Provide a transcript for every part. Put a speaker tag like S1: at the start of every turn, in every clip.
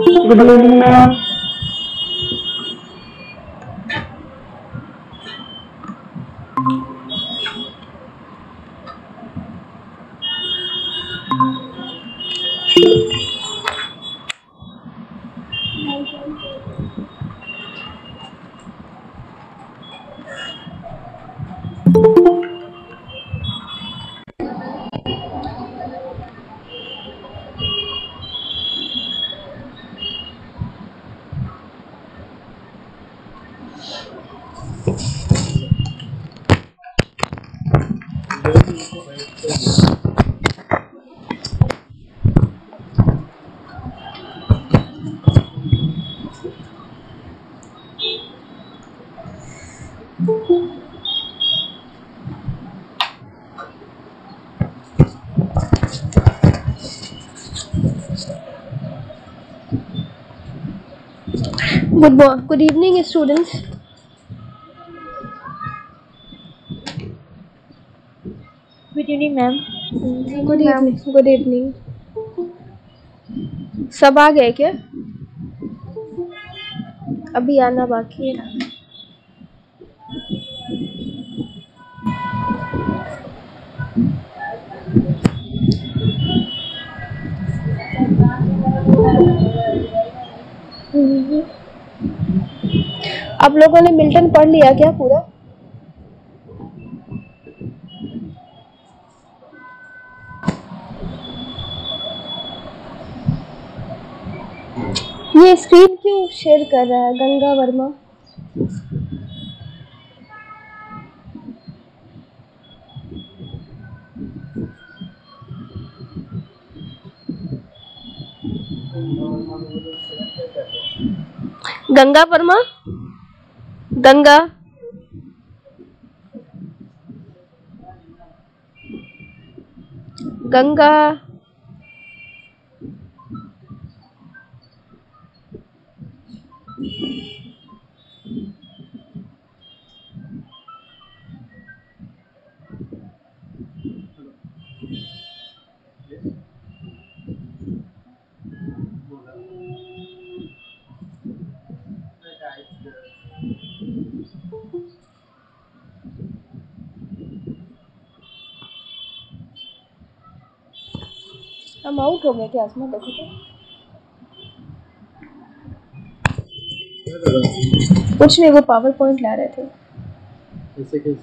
S1: Good evening ma'am.
S2: Good evening, students.
S3: Good evening, ma'am.
S2: Good evening. सब आ गए क्या? अभी आना बाकी है। आप लोगों ने मिल्टन पढ़ लिया क्या पूरा? ये स्क्रीन क्यों शेयर कर रहा है गंगा वर्मा? गंगा वर्मा, गंगा गंगा हम आउट हो गए क्या? इसमें देखो तो कुछ नहीं, वो पावर पॉइंट ला रहे थे।
S4: कैसे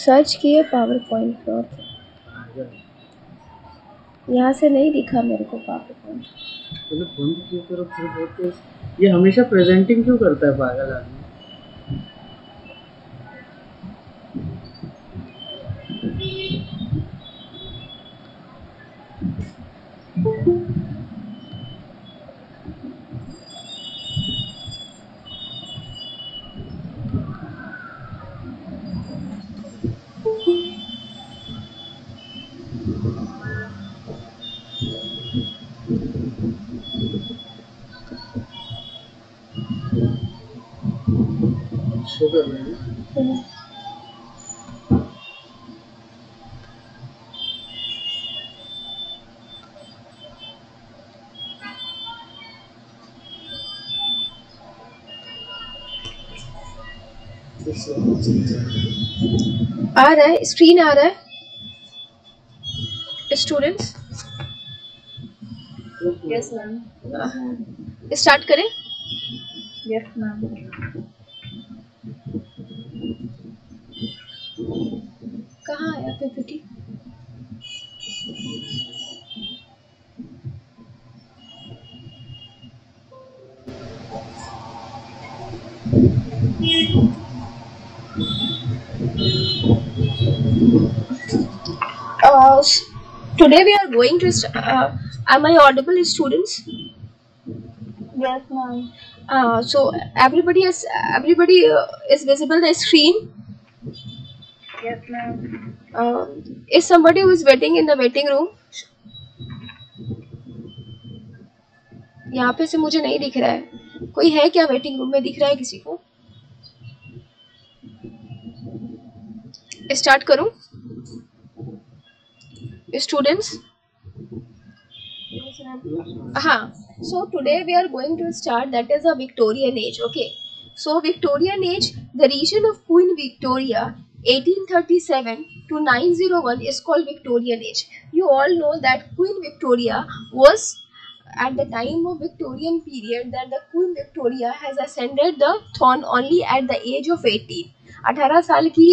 S2: सर्च किए पावर पॉइंट पर, यहाँ से नहीं दिखा मेरे को पावर पॉइंट।
S4: चलो बंद क्यों करो फिर? बहुत ये हमेशा प्रेजेंटिंग क्यों करता है पागल आदमी? शुगर नहीं
S2: आ रहा है, स्क्रीन आ रहा है स्टूडेंट्स?
S3: Yes, ma'am.
S2: स्टार्ट करें?
S3: Yes, ma'am.
S2: कहाँ आया PPT? Today we are going to am I audible, students?
S3: Yes, ma'am.
S2: So everybody is visible the screen.
S3: Yes, ma'am.
S2: Is somebody who is waiting in the waiting room? यहाँ पे से मुझे नहीं दिख रहा है। कोई है क्या वेटिंग रूम में? दिख रहा है किसी को? स्टार्ट करूं स्टूडेंट्स?
S3: Yes, ma'am.
S2: हाँ, so today we are going to start, that is a Victorian age. Okay, so Victorian age, the region of Queen Victoria 1837 to 901 is called Victorian age. You all know that Queen Victoria was, at the time of Victorian period, that the Queen Victoria has ascended the throne only at the age of 18. 18 साल की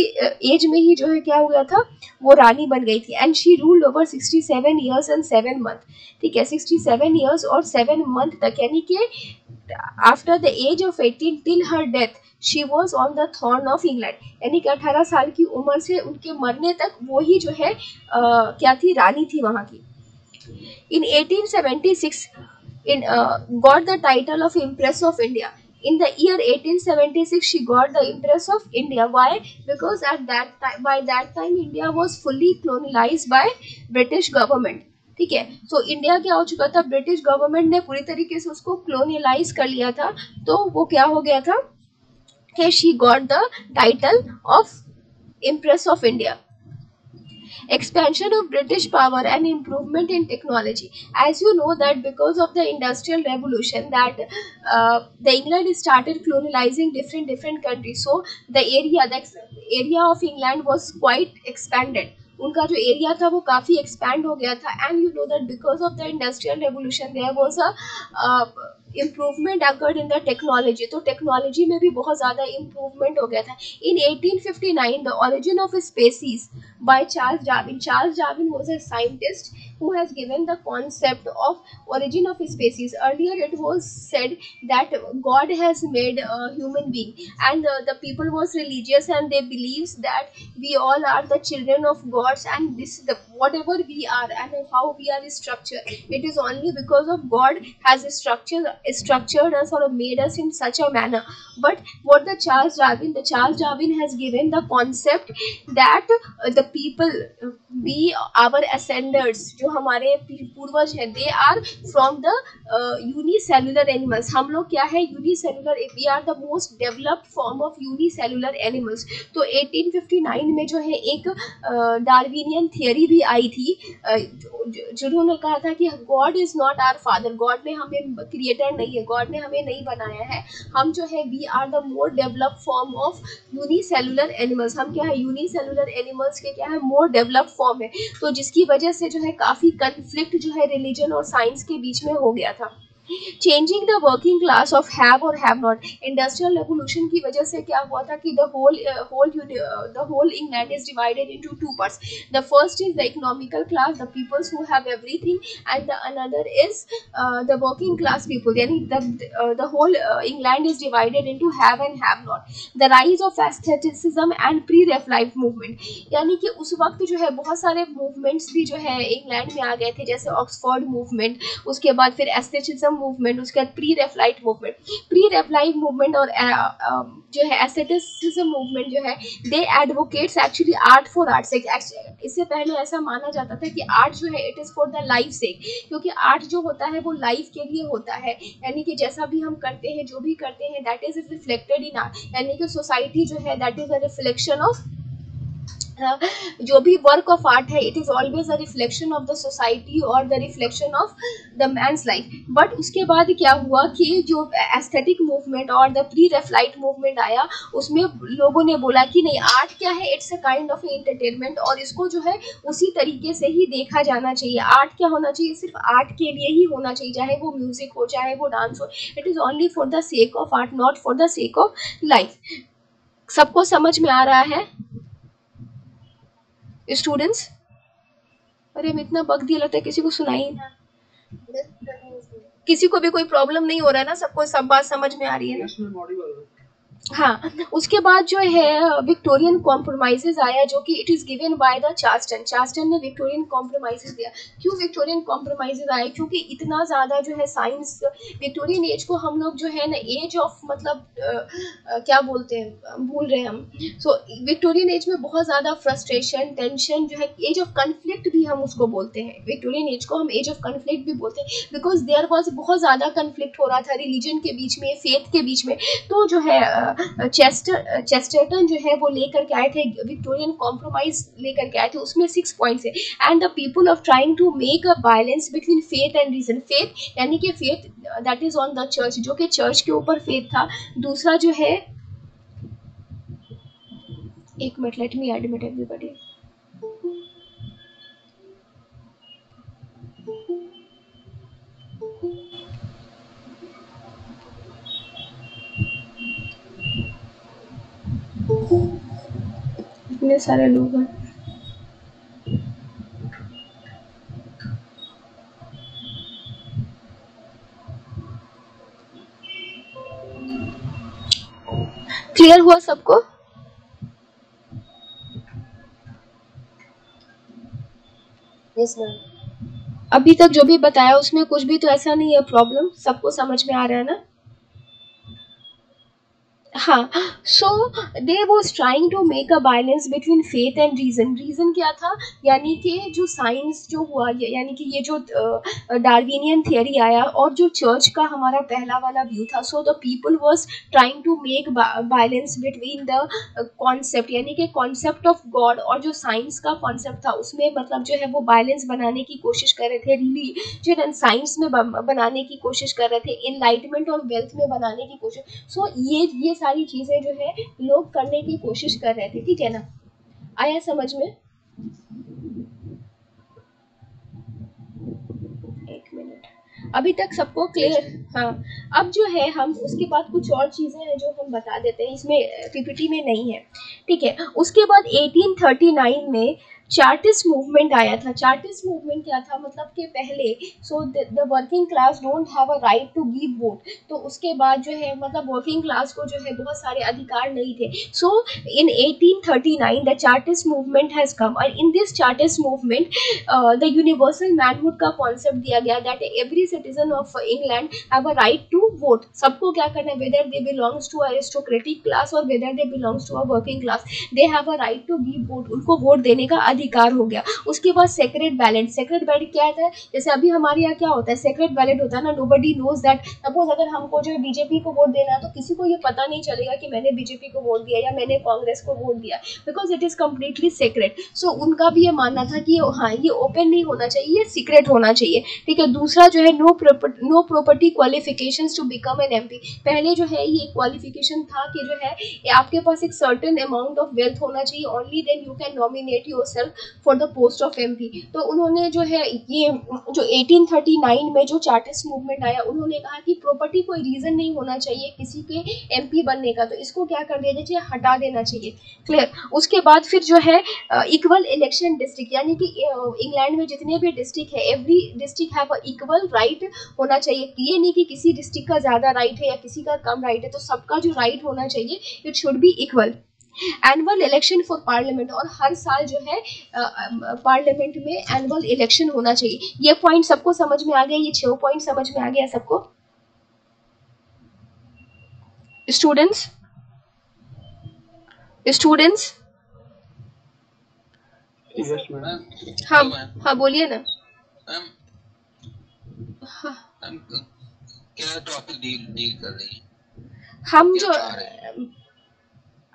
S2: as में ही जो है क्या हो गया था, वो रानी बन गई थी. And she ruled over 67 years and 7 months. ठीक है, 67 years और 7 month तक, यानी कि after the age of 18 till her death she was on the throne of England. यानी कि 18 साल की उम्र से उनके मरने तक वो ही जो है क्या थी, रानी थी वहाँ की. In 1876, got the title of Empress of India. In the year 1876, she got the Empress of India. Why? Because at that time, by that time, India was fully colonized by British government. ठीक है, so India क्या हो चुका था, British government ने पूरी तरीके से उसको colonize कर लिया था. तो वो क्या हो गया था कि she got the title of Empress of India. Expansion of British power and improvement in technology. As you know that because of the industrial revolution, that the England started colonizing different countries. So the area of England was quite expanded. उनका जो area था वो काफ़ी expand हो गया था. And you know that because of the industrial revolution there was a improvement occurred in the technology. तो technology में भी बहुत ज़्यादा इम्प्रूवमेंट हो गया था. In 1859 the origin of species by Charles Darwin. Charles Darwin was a scientist who has given the concept of origin of species. Earlier it was said that God has made a human being, and the people was religious and they believes that we all are the children of gods, and this whatever we are and how we are structured, it is only because of God has structured us or made us in such a manner. But what the Charles Darwin has given the concept that the people, we, our ascenders, जो हमारे पूर्वज हैं, they are from the unicellular animals. हम लोग क्या है, unicellular, we are the most developed form of unicellular animals. तो 1859 में जो है एक डार्विनियन थियरी भी आई थी, जिन्होंने कहा था कि God is not our father, God ने हमें क्रिएटर नहीं है, गॉड ने हमें नहीं बनाया है, हम जो है we are the more developed form of unicellular animals. हम क्या है, यूनिसेलुलर एनिमल्स के क्या है, मोर डेवलप्ड फॉर्म है. तो जिसकी वजह से जो है काफ़ी कन्फ्लिक्ट जो है रिलीजन और साइंस के बीच में हो गया था. Changing the working class of have और हैव नॉट. इंडस्ट्रियल रेवोल्यूशन की वजह से क्या हुआ था कि the whole England is divided into two parts. The first is the economical class, the peoples who have everything, and the another is the working class people. यानी the whole England is divided into have and have not. The rise of aestheticism and pre Raphaelite movement. यानी कि उस वक्त जो है बहुत सारे movements भी जो है इंग्लैंड में आ गए थे, जैसे ऑक्सफोर्ड मूवमेंट, उसके बाद फिर एस्थेटिसिज्म मूवमेंट, उसके बाद pre Raphaelite movement. Pre Raphaelite movement और जो है एस्थेटिसिज्म मूवमेंट जो है, they advocates actually art for art sake. इससे पहले ऐसा माना जाता था कि आर्ट जो है it is for the life sake, क्योंकि आर्ट जो होता है वो लाइफ के लिए होता है. यानी कि जैसा भी हम करते हैं, जो भी करते हैं, that is reflected in art. यानी कि सोसाइटी जो है that is a reflection of, जो भी वर्क ऑफ आर्ट है, it is always a reflection of the society और the reflection of the man's life. But उसके बाद क्या हुआ कि जो एस्थेटिक मूवमेंट और द प्री रेफलाइट मूवमेंट आया, उसमें लोगों ने बोला कि नहीं, आर्ट क्या है, it's a kind of entertainment, और इसको जो है उसी तरीके से ही देखा जाना चाहिए. आर्ट क्या होना चाहिए, सिर्फ आर्ट के लिए ही होना चाहिए, चाहे वो म्यूजिक हो, चाहे वो डांस हो. It is only for the sake of art, not for the sake of life. सबको समझ में आ रहा है स्टूडेंट्स? अरे मैं इतना बक दिया, लगता है किसी को सुनाई, किसी को भी कोई प्रॉब्लम नहीं हो रहा है ना, सबको सब बात समझ में आ रही है ना? हाँ, उसके बाद जो है विक्टोरियन कॉम्प्रोमाइजेज आया, जो कि it is given by the Charleston ने विक्टोरियन कॉम्प्रोमाइजेज दिया. क्यों विक्टोरियन कॉम्प्रोमाइजेज आया? क्योंकि इतना ज़्यादा जो है साइंस, विक्टोरियन एज को हम लोग जो है ना एज ऑफ, मतलब क्या बोलते हैं, भूल रहे हम. सो विक्टोरियन एज में बहुत ज़्यादा फ्रस्ट्रेशन, टेंशन जो है, एज ऑफ कन्फ्लिक्ट भी हम उसको बोलते हैं. विक्टोरियन एज को हम एज ऑफ कन्फ्लिक्ट भी बोलते हैं, बिकॉज देयर वॉज बहुत ज़्यादा कन्फ्लिक्ट हो रहा था रिलीजन के बीच में, फेथ के बीच में. तो जो है चेस्टरटन जो है वो लेकर के आए थे, विक्टोरियन कॉम्प्रोमाइज लेकर के आए थे, उसमें 6 पॉइंट्स है। And the people of trying to make a balance between faith and reason, faith यानी कि faith that is on the church, जो कि चर्च के ऊपर फेथ था। दूसरा जो है, एक minute, let me admit everybody. इतने सारे लोग हैं। क्लियर हुआ सबको?
S1: Yes ma'am.
S2: अभी तक जो भी बताया उसमें कुछ भी तो ऐसा नहीं है प्रॉब्लम, सबको समझ में आ रहा है ना? हाँ, so they was trying to make a balance between faith and reason. Reason क्या था, यानी कि जो साइंस जो हुआ, यानी कि ये जो डार्विनियन थियरी आया और जो चर्च का हमारा पहला वाला व्यू था। So the people was trying to make balance between the concept, यानी कि कॉन्सेप्ट ऑफ गॉड और जो साइंस का कॉन्सेप्ट था, उसमें मतलब जो है वो बैलेंस बनाने की कोशिश कर रहे थे, रिलीजन साइंस में बनाने की कोशिश कर रहे थे, एनलाइटमेंट और वेल्थ में बनाने की कोशिश। सो ये सारी चीजें जो है लोग करने की कोशिश कर रहे थे, ठीक है ना? आया समझ में? एक मिनट, अभी तक सबको क्लियर? हाँ, अब जो है हम उसके बाद कुछ और चीजें हैं जो हम बता देते हैं, इसमें पीपीटी में नहीं है, ठीक है? उसके बाद 1839 में चार्टिस्ट मूवमेंट आया था। चार्टिस्ट मूवमेंट क्या था, मतलब कि पहले so the working class don't have a right to give vote, तो उसके बाद जो है मतलब वर्किंग क्लास को जो है बहुत सारे अधिकार नहीं थे। So in 1839 the Chartist movement has come, और in this Chartist movement the universal manhood का कॉन्सेप्ट दिया गया, that every citizen of England have a right to vote. सबको क्या करना है, whether they belongs to aristocratic class और whether they belongs to a working class, they have a right to give vote, उनको vote देने का अधिकार हो गया। उसके बाद सेक्रेट बैलेट। सेक्रेट बैलेट क्या है, जैसे अभी हमारे यहाँ क्या होता है, सेक्रेट बैलेट होता है ना, नोबडी नोज दैट, सपोज अगर हमको जो है बीजेपी को वोट देना है तो किसी को ये पता नहीं चलेगा कि मैंने बीजेपी को वोट दिया या मैंने कांग्रेस को वोट दिया, because it is completely secret. So उनका भी ये मानना था कि हाँ ये ओपन नहीं होना चाहिए, ये सीक्रेट होना चाहिए, ठीक है? दूसरा जो है no property qualifications to become an MP. पहले जो है ये क्वालिफिकेशन था कि जो है आपके पास एक सर्टेन अमाउंट ऑफ वेल्थ होना चाहिए, only then you can nominate yourself for the post of MP. तो उन्होंने जो है ये जो 1839 में जो चार्टिस्ट मूवमेंट आया, उन्होंने कहा कि प्रॉपर्टी कोई रीजन नहीं होना चाहिए किसी के एमपी बनने का, तो इसको क्या कर देना चाहिए, हटा देना चाहिए। क्लियर? उसके बाद फिर जो है इक्वल इलेक्शन डिस्ट्रिक्ट, यानी कि इंग्लैंड में जितने भी डिस्ट्रिक्ट है, every district have a equal right होना चाहिए। ये नहीं कि किसी डिस्ट्रिक्ट का ज्यादा राइट है या किसी का कम राइट है, तो सबका जो राइट होना चाहिए it should be equal. Annual election for parliament, और हर साल जो है पार्लियामेंट में एनुअल इलेक्शन होना चाहिए। ये पॉइंट सबको समझ में आ गया? ये 6 पॉइंट समझ में आ गया सबको स्टूडेंट्स? Students
S4: yes ma'am.
S2: हाँ हाँ, बोलिए ना।
S1: मैम मैम क्या टॉपिक डील कर रही है,
S2: हम
S1: क्या
S2: जो
S1: चाह रहे हैं?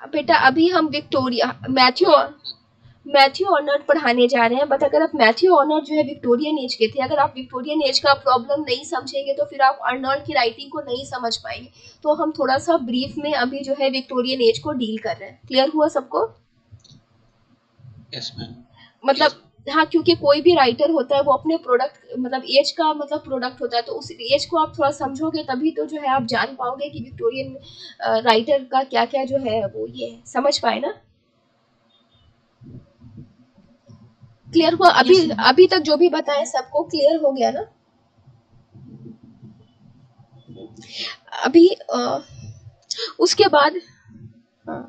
S2: बेटा अभी हम विक्टोरिया मैथ्यू ऑर्नल्ड पढ़ाने जा रहे हैं, बट अगर आप मैथ्यू ऑर्नल्ड जो है विक्टोरियन एज के थे, अगर आप विक्टोरियन एज का प्रॉब्लम नहीं समझेंगे तो फिर आप अर्नल्ड की राइटिंग को नहीं समझ पाएंगे। तो हम थोड़ा सा ब्रीफ में अभी जो है विक्टोरियन एज को डील कर रहे हैं। क्लियर हुआ सबको?
S1: Yes ma'am.
S2: मतलब हाँ, क्योंकि कोई भी राइटर होता है वो अपने प्रोडक्ट मतलब एज का मतलब प्रोडक्ट होता है, तो उस एज को आप थोड़ा समझोगे तभी तो जो है आप जान पाओगे कि विक्टोरियन राइटर का क्या क्या जो है वो ये समझ पाए ना। क्लियर हुआ? अभी तक जो भी बताया सबको क्लियर हो गया ना? अभी उसके बाद हाँ,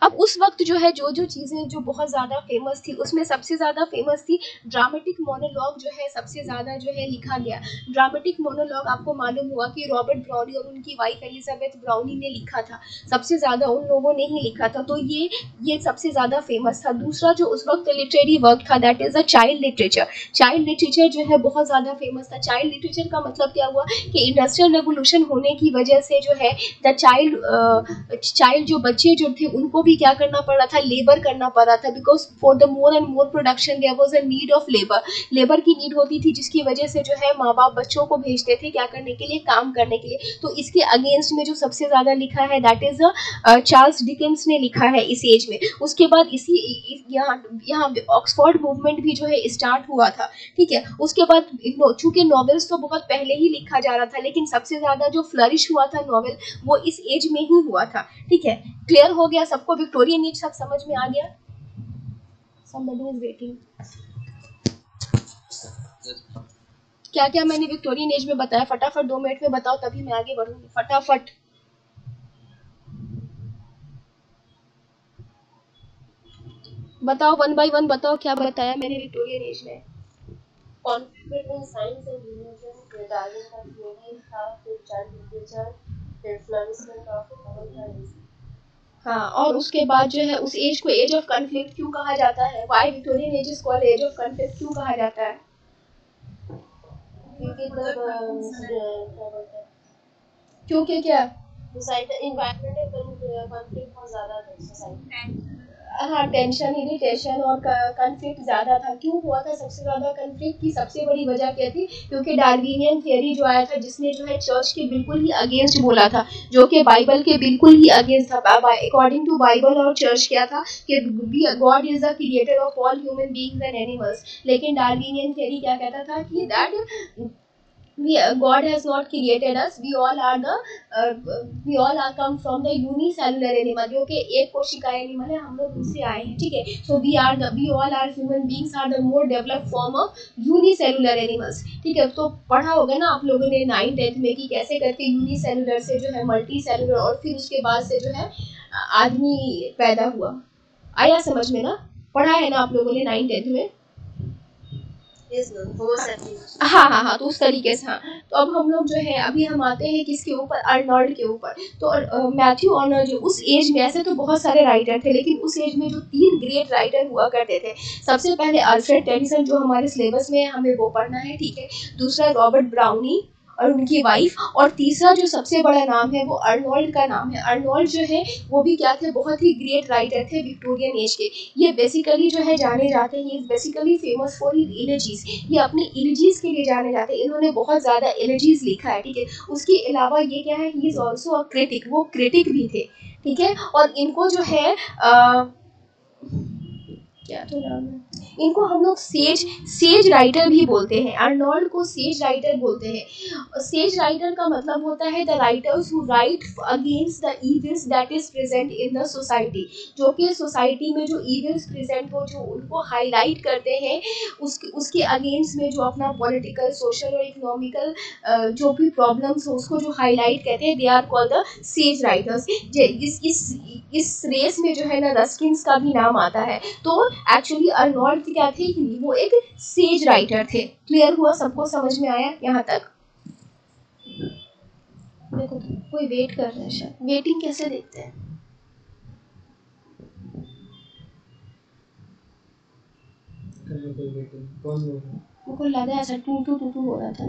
S2: अब उस वक्त जो है जो चीज़ें जो बहुत ज़्यादा फेमस थी, उसमें सबसे ज़्यादा फेमस थी ड्रामेटिक मोनोलॉग जो है सबसे ज़्यादा जो है लिखा गया। ड्रामेटिक मोनोलॉग आपको मालूम हुआ कि रॉबर्ट ब्राउनी और उनकी वाइफ एलिजाबेथ ब्राउनी ने लिखा था, सबसे ज़्यादा उन लोगों ने ही लिखा था, तो ये सबसे ज़्यादा फेमस था। दूसरा जो उस वक्त लिटरेरी वर्क था that is a child literature. Child literature जो है बहुत ज़्यादा फेमस था। चाइल्ड लिटरेचर का मतलब क्या हुआ कि इंडस्ट्रियल रेवोल्यूशन होने की वजह से जो है द चाइल्ड जो बच्चे जो थे उनको भी क्या करना पड़ रहा था, लेबर करना पड़ रहा था, because for the more and more production there was a need of labour की नीड होती थी, जिसकी वजह से जो है माँ बाप बच्चों को भेजते थे क्या करने के लिए, काम करने के लिए। तो इसके अगेंस्ट में जो सबसे ज़्यादा लिखा है दैट इज़ चार्ल्स डिकेंस ने लिखा है इस एज में। उसके बाद यहाँ ऑक्सफोर्ड मूवमेंट भी जो है स्टार्ट हुआ था, ठीक है। उसके बाद चूंकि नॉवेल्स तो बहुत पहले ही लिखा जा रहा था, लेकिन सबसे ज़्यादा जो फ्लरिश हुआ था नॉवेल वो इस एज में ही हुआ था, ठीक है। क्लियर हो गया सबको? विक्टोरियन एज सब समझ में आ गया? Somebody is waiting. क्या क्या मैंने विक्टोरियन एज में बताया, फटाफट 2 मिनट में बताओ, तभी मैं आगे बढ़ूंगी, फटाफट। बताओ 1 बाय 1 बताओ, क्या बताया मैंने विक्टोरियन एज में?
S5: conflict between science and religion, the darling of theory, half the child literature, the flourishment of modern.
S2: हाँ, और उसके बाद जो है उस एज को एज ऑफ कन्फ्लिक्ट क्यों कहा जाता है? Why Victorian age is called age of conflict क्यों कहा जाता है? क्योंकि क्या?
S5: सोसाइटी इन्वायरमेंटल कॉन्फ्लिक्ट बहुत ज़्यादा था सोसाइटी।
S2: हाँ, टेंशन, इरिटेशन और कन्फ्लिक्ट ज़्यादा था। क्यों हुआ था सबसे ज़्यादा कन्फ्लिक्ट की सबसे बड़ी वजह क्या थी? क्योंकि डार्विनियन थियरी जो आया था, जिसने जो है चर्च के बिल्कुल ही अगेंस्ट बोला था, जो कि बाइबल के बिल्कुल ही अगेंस्ट था। अकॉर्डिंग टू बाइबल और चर्च क्या था कि God is the creator of all human beings and animals, लेकिन डार्विनियन थियरी क्या कहता था कि that God has not created us. We all are come from the unicellular animal, जो कि एक कोशिका एनिमल है, हम लोग उससे आए हैं, ठीक है। So we all are human beings are the more developed form of unicellular animals, ठीक है। तो पढ़ा होगा ना आप लोगों ने 9th-10th में कि कैसे करके यूनिसेलुलर से जो है मल्टी सेलुलर और फिर उसके बाद से जो है आदमी पैदा हुआ। आया समझ में ना? पढ़ा है ना आप लोगों ने 9th-10th में? हाँ, तो उस तरीके से। हाँ, तो अब हम लोग जो है अभी हम आते हैं किसके ऊपर? अर्नोल्ड के ऊपर। तो मैथ्यू अर्नोल्ड जो उस एज में, ऐसे तो बहुत सारे राइटर थे, लेकिन उस एज में जो 3 ग्रेट राइटर हुआ करते थे, सबसे पहले अल्फ्रेड टेनिसन जो हमारे सिलेबस में हमें वो पढ़ना है, ठीक है। दूसरा रॉबर्ट ब्राउनी और उनकी वाइफ, और तीसरा जो सबसे बड़ा नाम है वो अर्नोल्ड का नाम है। अर्नोल्ड जो है वो भी क्या थे? बहुत ही ग्रेट राइटर थे विक्टोरियन एज के। ये बेसिकली जो है जाने जाते हैं, ये basically famous for his elegies, ये अपने एलिजीज के लिए जाने जाते हैं। इन्होंने बहुत ज़्यादा एलिजीज लिखा है, ठीक है। उसके अलावा ये क्या है, he is also a critic, वो क्रिटिक भी थे, ठीक है। और इनको जो है क्या तो नाम है, इनको हम लोग सेज राइटर भी बोलते हैं। अर्नोल्ड को सेज राइटर बोलते हैं। सेज राइटर का मतलब होता है the writers who right against the evils that is present in the society, जो कि सोसाइटी में जो इविल्स प्रेजेंट हो, जो उनको हाईलाइट करते हैं, उसके अगेंस्ट में जो अपना पॉलिटिकल, सोशल और इकोनॉमिकल जो भी प्रॉब्लम्स हो उसको जो हाईलाइट करते हैं, they are called the sage writers. इस रेस में जो है ना रस्किन्स का भी नाम आता है। तो एक्चुअली अर्नोल्ड क्या थे? वो एक सेज राइटर थे। क्लियर हुआ सबको? समझ में आया यहाँ तक? देखो कोई वेट कर रहा है शायद। वेटिंग कैसे देखते हैं?
S4: कौन बोल रहा है?
S2: मुझको लगा ऐसा टू टू हो रहा था।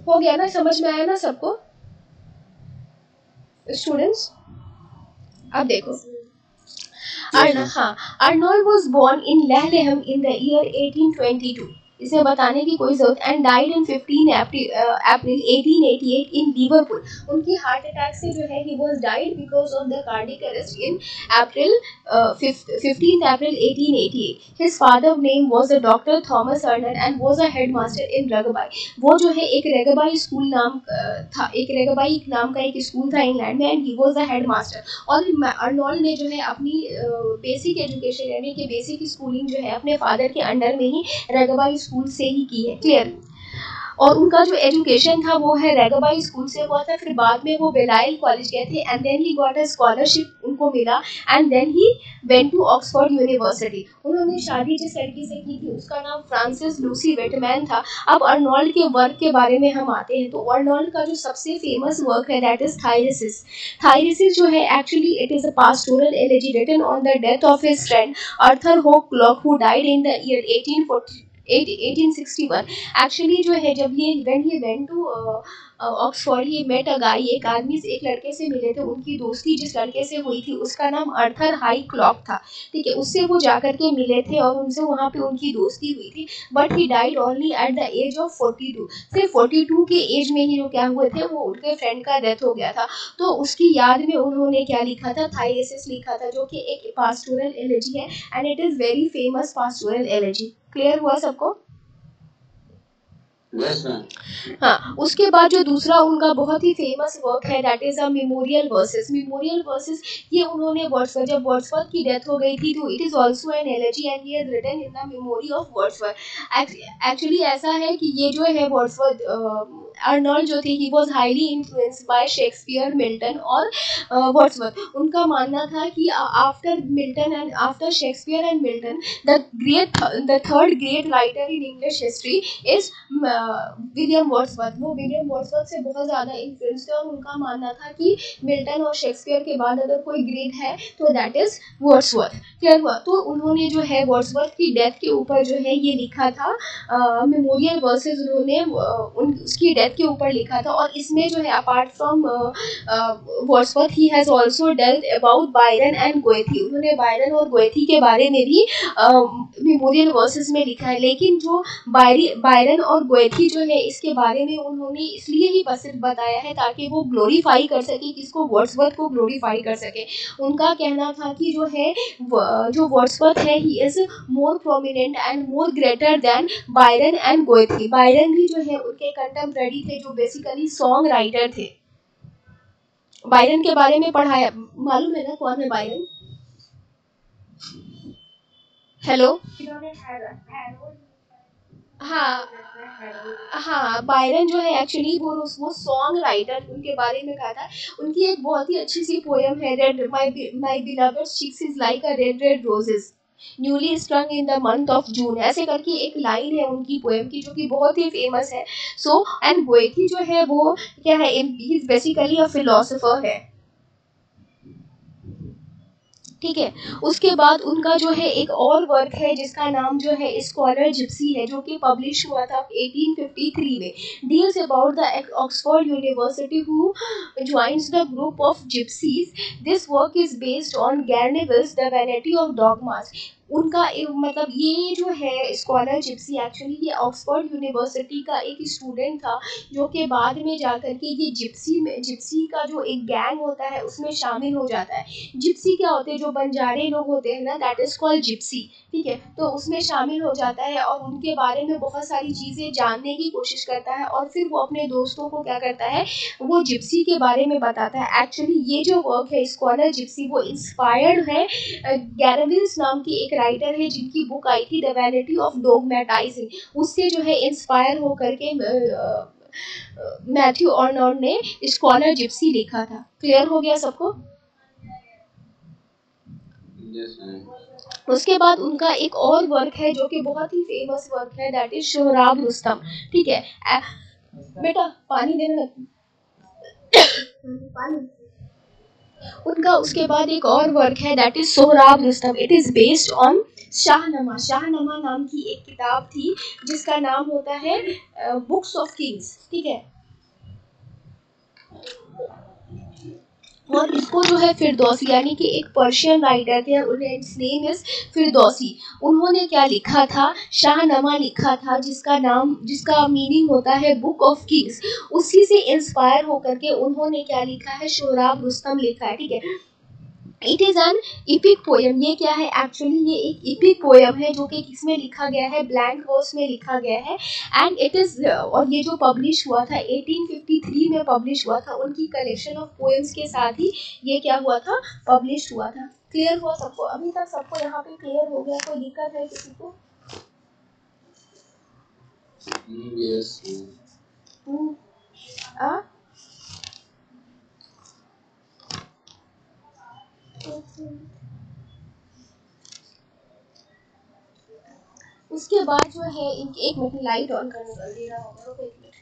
S2: हो गया ना? समझ में आया ना सबको स्टूडेंट्स? अब देखो, Arnold was born in Laleham in the year 1822। इसे बताने की कोई जरूरत, and died in 15 April 1888 in Liverpool. उनकी हार्ट अटैक से जो है he was died because of the cardiac arrest in 15 April 1888। His father name was the doctor Thomas Arnold and was a headmaster in Rugby. वो जो है एक रगबाई school नाम था, एक रगबाई नाम का एक स्कूल था इंग्लैंड में, and he was a headmaster. और अर्नोल्ड ने जो है अपनी बेसिक एजुकेशन यानी कि बेसिक स्कूलिंग जो है अपने फादर के अंडर में ही रगबाई स्कूल से ही की है। क्लियर? और उनका जो एजुकेशन था वो है रैगबाई स्कूल से हुआ था, फिर बाद में वो बेलाइल कॉलेज गए थे and then he got a scholarship उनको मिला and then he went to Oxford university. उन्होंने शादी जिस लड़की से की थी उसका नाम फ्रांसिस लूसी वेटमैन था। अब अर्नोल्ड के वर्क के बारे में हम आते हैं, तो अर्नोल्ड का जो सबसे फेमस वर्क है दैट इज थायरिसिस। थायरिसिस जो है actually it is a pastoral elegy written on the death of his friend Arthur Hugh Clough who died in the year 1861। Actually जो है जब ये when he went to Oxford he met a guy, एक आदमी से एक लड़के से मिले थे, उनकी दोस्ती जिस लड़के से हुई थी उसका नाम आर्थर हाई क्लॉक था, ठीक है। उससे वो जाकर के मिले थे और उनसे वहाँ पे उनकी दोस्ती हुई थी, but he died only at the age of 42। सिर्फ 42 के एज में ही जो क्या हुए थे वो उनके फ्रेंड का डेथ हो गया था। तो उसकी याद में उन्होंने क्या लिखा था, थायरिसिस लिखा था, जो कि एक पास्टोरल एलेजी है and it is very famous pastoral elegy. Clear हुआ सबको?
S1: Yes ma'am.
S2: हाँ, उसके बाद जो दूसरा उनका बहुत ही फेमस वर्क है that is a memorial versus. Memorial versus ये उन्होंने वर्ड्सवर्थ, जब वर्ड्सवर्थ की डेथ हो गई थी तो it is also an elegy and he has written in the memory of Wordsworth. Actually ऐसा है कि ये जो है वर्ड्सवर्थ अर्नोल्ड जो थे he was highly influenced by Shakespeare, Milton और वर्ड्सवर्थ। उनका मानना था कि after Milton and after Shakespeare and Milton the third great writer in English history is William Wordsworth. वो विलियम वर्ड्सवर्थ से बहुत ज़्यादा इन्फ्लुएंस थे और उनका मानना था कि मिल्टन और शेक्सपियर के बाद अगर कोई ग्रेट है तो दैट इज वर्ड्सवर्थ। क्लियर हुआ? तो उन्होंने जो है वर्ड्सवर्थ की डेथ के ऊपर जो है ये लिखा था मेमोरियल वर्सेस, उन्होंने उसकी डेथ के ऊपर लिखा था। और इसमें जो है apart from Wordsworth he has also dealt about Byron and Goethe. उन्होंने बायरन और गोएथी के बारे में भी मेमोरियल वर्सेस में लिखा है। लेकिन जो बायरन और गोएथी जो है इसके बारे में उन्होंने इसलिए ही बस बताया है ताकि वो ग्लोरीफाई कर सके, किसको, वर्ड्सवर्थ को ग्लोरीफाई कर सके। उनका कहना था कि जो है जो वर्ड्सवर्थ है he is more prominent and more greater than Byron and Goethe. Byron भी जो है उनके कंटेम्पररी थे जो बेसिकली सॉन्ग राइटर थे। बायरन के बारे में पढ़ाया, मालूम है ना कौन है बायरन? हेलो, हाँ हाँ, बायरन जो है एक्चुअली वो सॉन्ग राइटर, उनके बारे में कहा था। उनकी एक बहुत ही अच्छी सी पोएम है red my beloved cheeks is like a red red roses newly स्ट्रंग in the month of June, ऐसे करके एक लाइन है उनकी पोएम की जो कि बहुत ही फेमस है। सो एंड गोएथी जो है वो क्या है, he is basically a philosopher है, ठीक है। उसके बाद उनका जो है एक और वर्क है जिसका नाम जो है स्कॉलर जिप्सी है, जो कि पब्लिश हुआ था 1853 में। Deals about the Oxford university who joins the group of gypsies. This work is based on Glanvill's the vanity of dogmas. उनका मतलब ये जो है स्कॉलर जिप्सी एक्चुअली ये ऑक्सफोर्ड यूनिवर्सिटी का एक स्टूडेंट था जो कि बाद में जाकर के ये जिप्सी का जो एक गैंग होता है उसमें शामिल हो जाता है। जिप्सी क्या होते हैं, जो बंजारे लोग होते हैं ना, दैट इज कॉल्ड जिप्सी, ठीक है। तो उसमें शामिल हो जाता है और उनके बारे में बहुत सारी चीज़ें जानने की कोशिश करता है और फिर वो अपने दोस्तों को क्या करता है, वो जिप्सी के बारे में बताता है। एक्चुअली ये जो वर्क है स्कॉलर जिप्सी वो इंस्पायर्ड है गैरविल्स नाम की एक राइटर है जिनकी बुक आई थी द वैनिटी ऑफ डॉगमैटाइजिंग, उससे जो है इंस्पायर होकर के मैथ्यू अर्नोल्ड ने स्कॉलर जिप्सी लिखा था। क्लियर हो गया सबको? उसके बाद उनका एक और वर्क है जो कि बहुत ही फेमस वर्क है दैट इज सोहराब रुस्तम, ठीक है। बेटा पानी देने लग पानी। उनका उसके बाद एक और वर्क है that is Sohrab Rustum. It is based on Shahnameh. Shahnameh नाम की एक किताब थी जिसका नाम होता है बुक्स ऑफ किंग्स, ठीक है। और इसको जो है फिरदौसी यानी कि एक पर्शियन राइटर थे, उन्हें नेम इज फिरदौसी। उन्होंने क्या लिखा था, शाहनमा लिखा था जिसका मीनिंग होता है बुक ऑफ किंग्स। उसी से इंस्पायर होकर के उन्होंने क्या लिखा है, सोहराब रुस्तम लिखा है, ठीक है। It is an EPIC poem. ये क्या है, एक्चुअली ये एक इपिक पोएम है जो कि किसमें लिखा गया है, ब्लैंक वर्स में लिखा गया है एंड इट इज, और ये जो पब्लिश हुआ था 1853 में पब्लिश हुआ था। उनकी कलेक्शन ऑफ पोएम्स के साथ ही ये क्या हुआ था, पब्लिश हुआ था। क्लियर हुआ सबको? अभी तक सबको यहाँ पे क्लियर हो गया? कोई दिक्कत है किसी को?
S1: यस।
S2: आ? उसके बाद जो है इनकी एक मिनट लाइट ऑन करने का दे रहा होगा, रुको एक मिनट।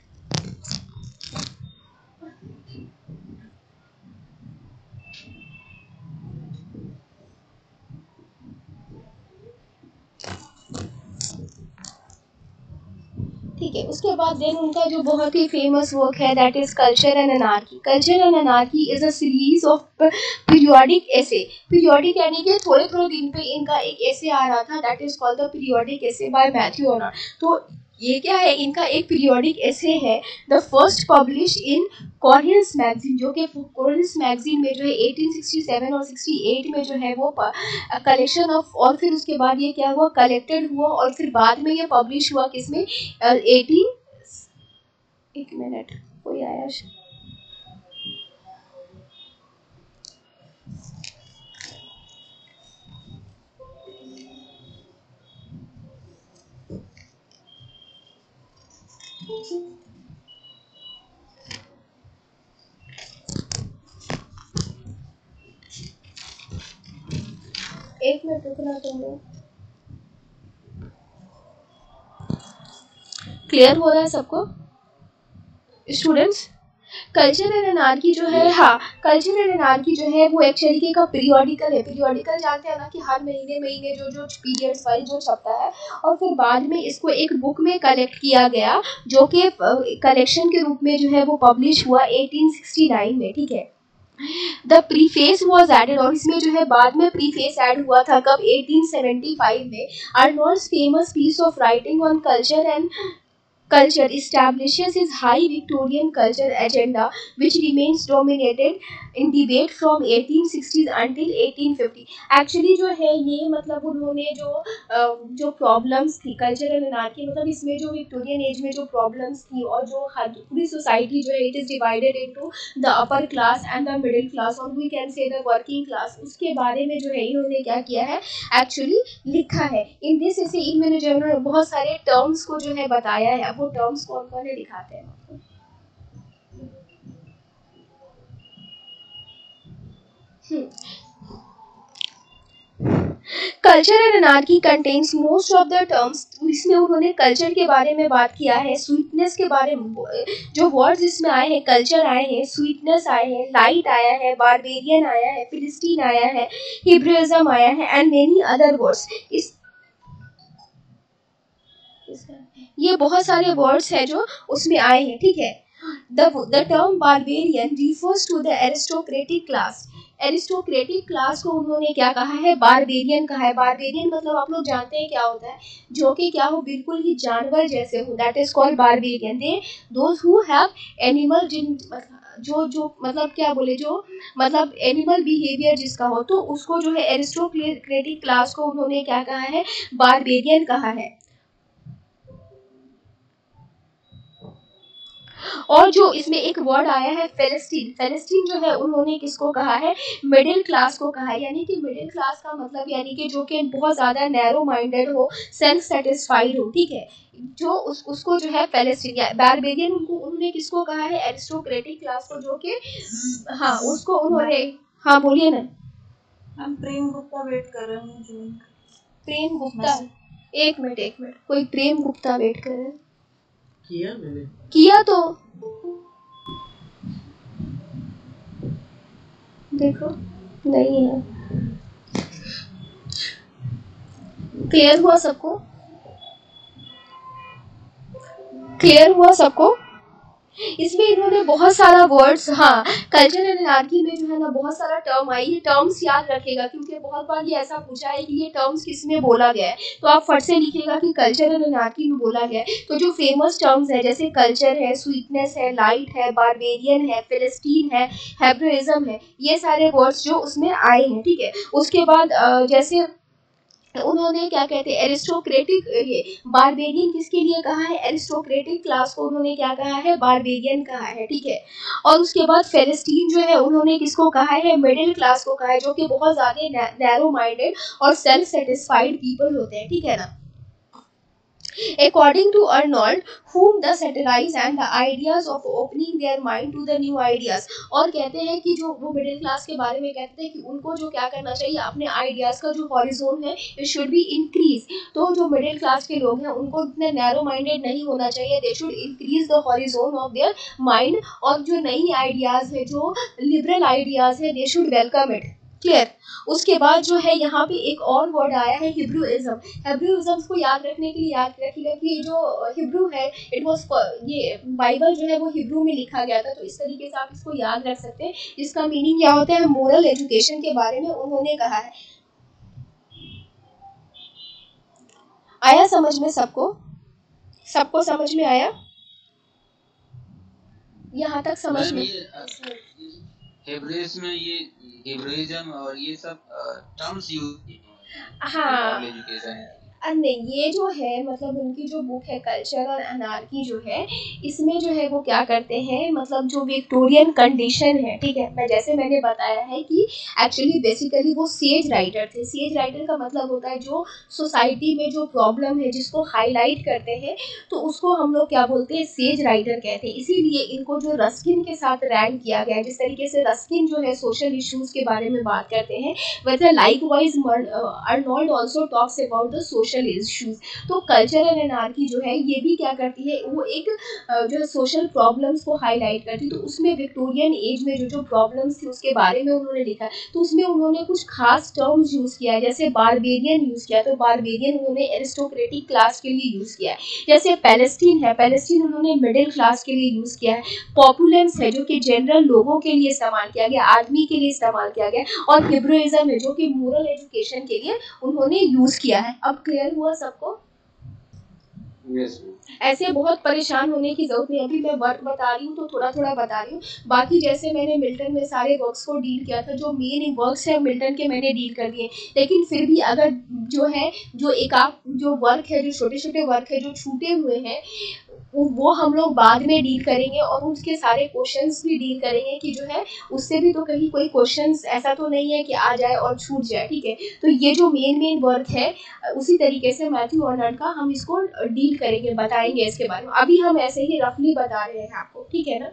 S2: ठीक है, उसके बाद देन उनका जो बहुत ही फेमस वर्क है that is culture and anarchy. Culture and anarchy is a series of periodic essay. Periodic यानी कि थोड़े थोड़े दिन पे इनका एक एसे आ रहा था that is called the periodic essay by Matthew Arnold. तो ये क्या है, इनका एक पीरियोडिक एसे है, the first publish in Corians magazine, जो कि कोरियंस मैगजीन में जो है 1867 और 68 में जो है वो कलेक्शन ऑफ, और फिर उसके बाद ये क्या हुआ, कलेक्टेड हुआ, और फिर बाद में ये पब्लिश हुआ किसमें, 18, एक मिनट कोई आया, एक मिनट रुकना तुमने। क्लियर हो रहा है सबको स्टूडेंट्स? कल्चर एंड अनार्की जो है, हाँ, कल्चर एंड अनार्की जो है वो एक तरीके का पीरियोडिकल है। पीरियोडिकल जानते हैं ना कि हर महीने महीने जो जो पीरियड्स वाइज जो छपता है, और फिर बाद में इसको एक बुक में कलेक्ट किया गया जो कि कलेक्शन के रूप में जो है वो पब्लिश हुआ 1869 में, ठीक है। द प्रीफेस वॉज एडेड, और इसमें जो है बाद में प्रीफेस ऐड हुआ था कब, 1875 में। Arnold's famous piece of writing on culture and culture establishes his high Victorian culture agenda, which remains dominated in debate from 1860s until 1850. Actually जो है ये मतलब उन्होंने जो प्रॉब्लम्स थी कल्चर एंड अनार्की, मतलब इसमें जो विक्टोरियन एज में जो प्रॉब्लम्स थी, और जो पूरी सोसाइटी जो है it is divided into the upper class and the middle class, और we can say the working class, उसके बारे में जो है इन्होंने क्या किया है, एक्चुअली लिखा है। इन दिस ऐसे इनमें जो है बहुत सारे टर्म्स को जो है बताया है। वो टर्म्स कौन कौन है दिखाते हैं आपको। Culture and anarchy contains most of the terms, इसमें उन्होंने कल्चर के बारे में बात किया है, स्वीटनेस के बारे में जो वर्ड्स इसमें आए हैं, कल्चर आए हैं, स्वीटनेस आए हैं, लाइट आया है, बारबेरियन आया है, फिलिस्टीन आया है, हिब्रुइज्म आया है, एंड मेनी अदर वर्ड्स। ये बहुत सारे वर्ड्स हैं जो उसमें आए हैं, ठीक है। The term barbarian refers to the aristocratic class. Aristocratic class को उन्होंने क्या कहा है, बारबेरियन कहा है। बारबेरियन मतलब आप लोग जानते हैं क्या होता है, जो कि क्या हो, बिल्कुल ही जानवर जैसे हो, that is called barbarian. They those who have animal जो मतलब क्या बोले, जो मतलब एनिमल बिहेवियर जिसका हो, तो उसको जो है एरिस्टोक्रेटिक क्लास को उन्होंने क्या कहा है, बारबेरियन कहा है। और जो इसमें एक वर्ड आया है फेलिस्टीन, फेलिस्टीन जो है उन्होंने किसको कहा है, मिडिल क्लास को कहा है। यानी कि मिडिल क्लास का मतलब यानी कि जो कि बहुत ज़्यादा नैरो माइंडेड हो, सेल्फ सेटिस्फाइड हो, ठीक है, जो उसको जो है फेलिस्टीन या बारबेरियन, उन्होंने किसको कहा है, एरिस्टोक्रेटिक क्लास को, जो कि हाँ उसको उन्होंने, हाँ बोलिए ना।
S3: हम प्रेम गुप्ता वेट कर रहे हैं।
S2: प्रेम गुप्ता, एक मिनट कोई प्रेम गुप्ता वेट कर रहे हैं,
S4: किया मैंने,
S2: किया तो देखो नहीं है। क्लियर हुआ सबको, क्लियर हुआ सबको? इसमें इन्होंने बहुत सारा वर्ड्स, हाँ, कल्चर एंड अनार्की में जो है ना बहुत सारा टर्म आई। ये टर्म्स याद रखेगा क्योंकि बहुत बार ये ऐसा पूछा है कि ये टर्म्स किस में बोला गया है, तो आप फट से लिखिएगा कि कल्चर एंड अनार्की में बोला गया है। तो जो फेमस टर्म्स है जैसे कल्चर है, स्वीटनेस है, लाइट है, बारबेरियन है, फिलिस्टीन है, हेब्रुइज्म है, ये सारे वर्ड्स जो उसमें आए हैं, ठीक है। उसके बाद जैसे उन्होंने क्या कहते हैं, एरिस्टोक्रेटिक, ये बारबेरियन किसके लिए कहा है, एरिस्टोक्रेटिक क्लास को उन्होंने क्या कहा है, बारबेरियन कहा है, ठीक है। और उसके बाद फेलिस्टीन जो है उन्होंने किसको कहा है, मिडिल क्लास को कहा है, जो कि बहुत ज़्यादा नैरो माइंडेड और सेल्फ सेटिस्फाइड पीपल होते हैं, ठीक है ना। According to Arnold, whom the satirize and the ideas of opening their mind to the new ideas, और कहते हैं कि जो वो मिडिल क्लास के बारे में कहते थे कि उनको जो क्या करना चाहिए, अपने आइडियाज़ का जो हॉरिजोन है इट शुड बी इंक्रीज। तो जो मिडिल क्लास के लोग हैं उनको इतने नैरो माइंडेड नहीं होना चाहिए, they should increase the horizon of their mind, और जो नई आइडियाज़ है, जो लिबरल आइडियाज़ है, they should welcome it. Clear. उसके बाद जो है यहाँ पे एक और वर्ड आया है हिब्रूइज्म। हिब्रूइज्म को याद रखने के लिए याद रखिएगा कि जो हिब्रू है इट वाज, ये बाइबल जो है वो हिब्रू में लिखा गया था, तो इस तरीके से आप इसको याद रख सकते हैं। इसका मीनिंग क्या होता है, मोरल एजुकेशन के बारे में उन्होंने कहा है। आया समझ में सबको? सबको समझ में आया? यहाँ तक समझ में?
S1: हिब्रूइज्म में ये हिब्रूइज्म और ये सब टर्म्स यूज
S2: हाँ
S1: एजुकेशन।
S2: नहीं, ये जो है मतलब उनकी जो बुक है कल्चर और अनार्की जो है, इसमें जो है वो क्या करते हैं, मतलब जो विक्टोरियन कंडीशन है, ठीक है, मैं जैसे मैंने बताया है कि एक्चुअली बेसिकली वो सेज राइटर थे। सेज राइटर का मतलब होता है जो सोसाइटी में जो प्रॉब्लम है जिसको हाईलाइट करते हैं, तो उसको हम लोग क्या बोलते हैं, सेज राइटर कहते हैं। इसीलिए इनको जो रस्किन के साथ रैंक किया गया है, जिस तरीके से रस्किन जो है सोशल इश्यूज के बारे में बात करते हैं, वैसे likewise Arnold also talks about the social issues. तो कल्चर एंड एनार्की जो है ये भी क्या करती है, वो एक जो है सोशल प्रॉब्लम्स को हाईलाइट करती है। तो उसमें विक्टोरियन एज में जो जो प्रॉब्लम्स थी उसके बारे में उन्होंने लिखा है। तो उसमें उन्होंने कुछ खास टर्म्स यूज़ किया है, जैसे बारबेरियन यूज़ किया, तो बारबेरियन उन्होंने एरिस्टोक्रेटिक क्लास के लिए यूज़ किया है। जैसे पैलेस्टीन है, पैलेस्टीन उन्होंने मिडिल क्लास के लिए यूज़ किया है। पॉपुलेंस है जो कि जनरल लोगों के लिए इस्तेमाल किया गया, आदमी के लिए इस्तेमाल किया गया। और हिब्रूइज्म है जो कि मोरल एजुकेशन के लिए उन्होंने यूज़ किया है। अब क्लियर हुआ सबको?
S1: यस।
S2: ऐसे बहुत परेशान होने की जरूरत नहीं, अभी मैं वर्क बता रही हूँ तो थोड़ा थोड़ा बता रही हूँ। बाकी जैसे मैंने मिल्टन में सारे वर्क्स को डील किया था, जो मेन वर्क्स है मिल्टन के मैंने डील कर दिए, लेकिन फिर भी अगर जो है जो एक आप जो वर्क है, जो छोटे छोटे वर्क है जो छूटे हुए हैं, वो हम लोग बाद में डील करेंगे, और उसके सारे क्वेश्चंस भी डील करेंगे कि जो है उससे भी तो कहीं कोई क्वेश्चंस ऐसा तो नहीं है कि आ जाए और छूट जाए, ठीक है। तो ये जो मेन वर्क है उसी तरीके से मैथ्यू अर्नोल्ड का हम इसको डील करेंगे, बताएंगे इसके बारे में। अभी हम ऐसे ही रफली बता रहे हैं आपको, ठीक है ना।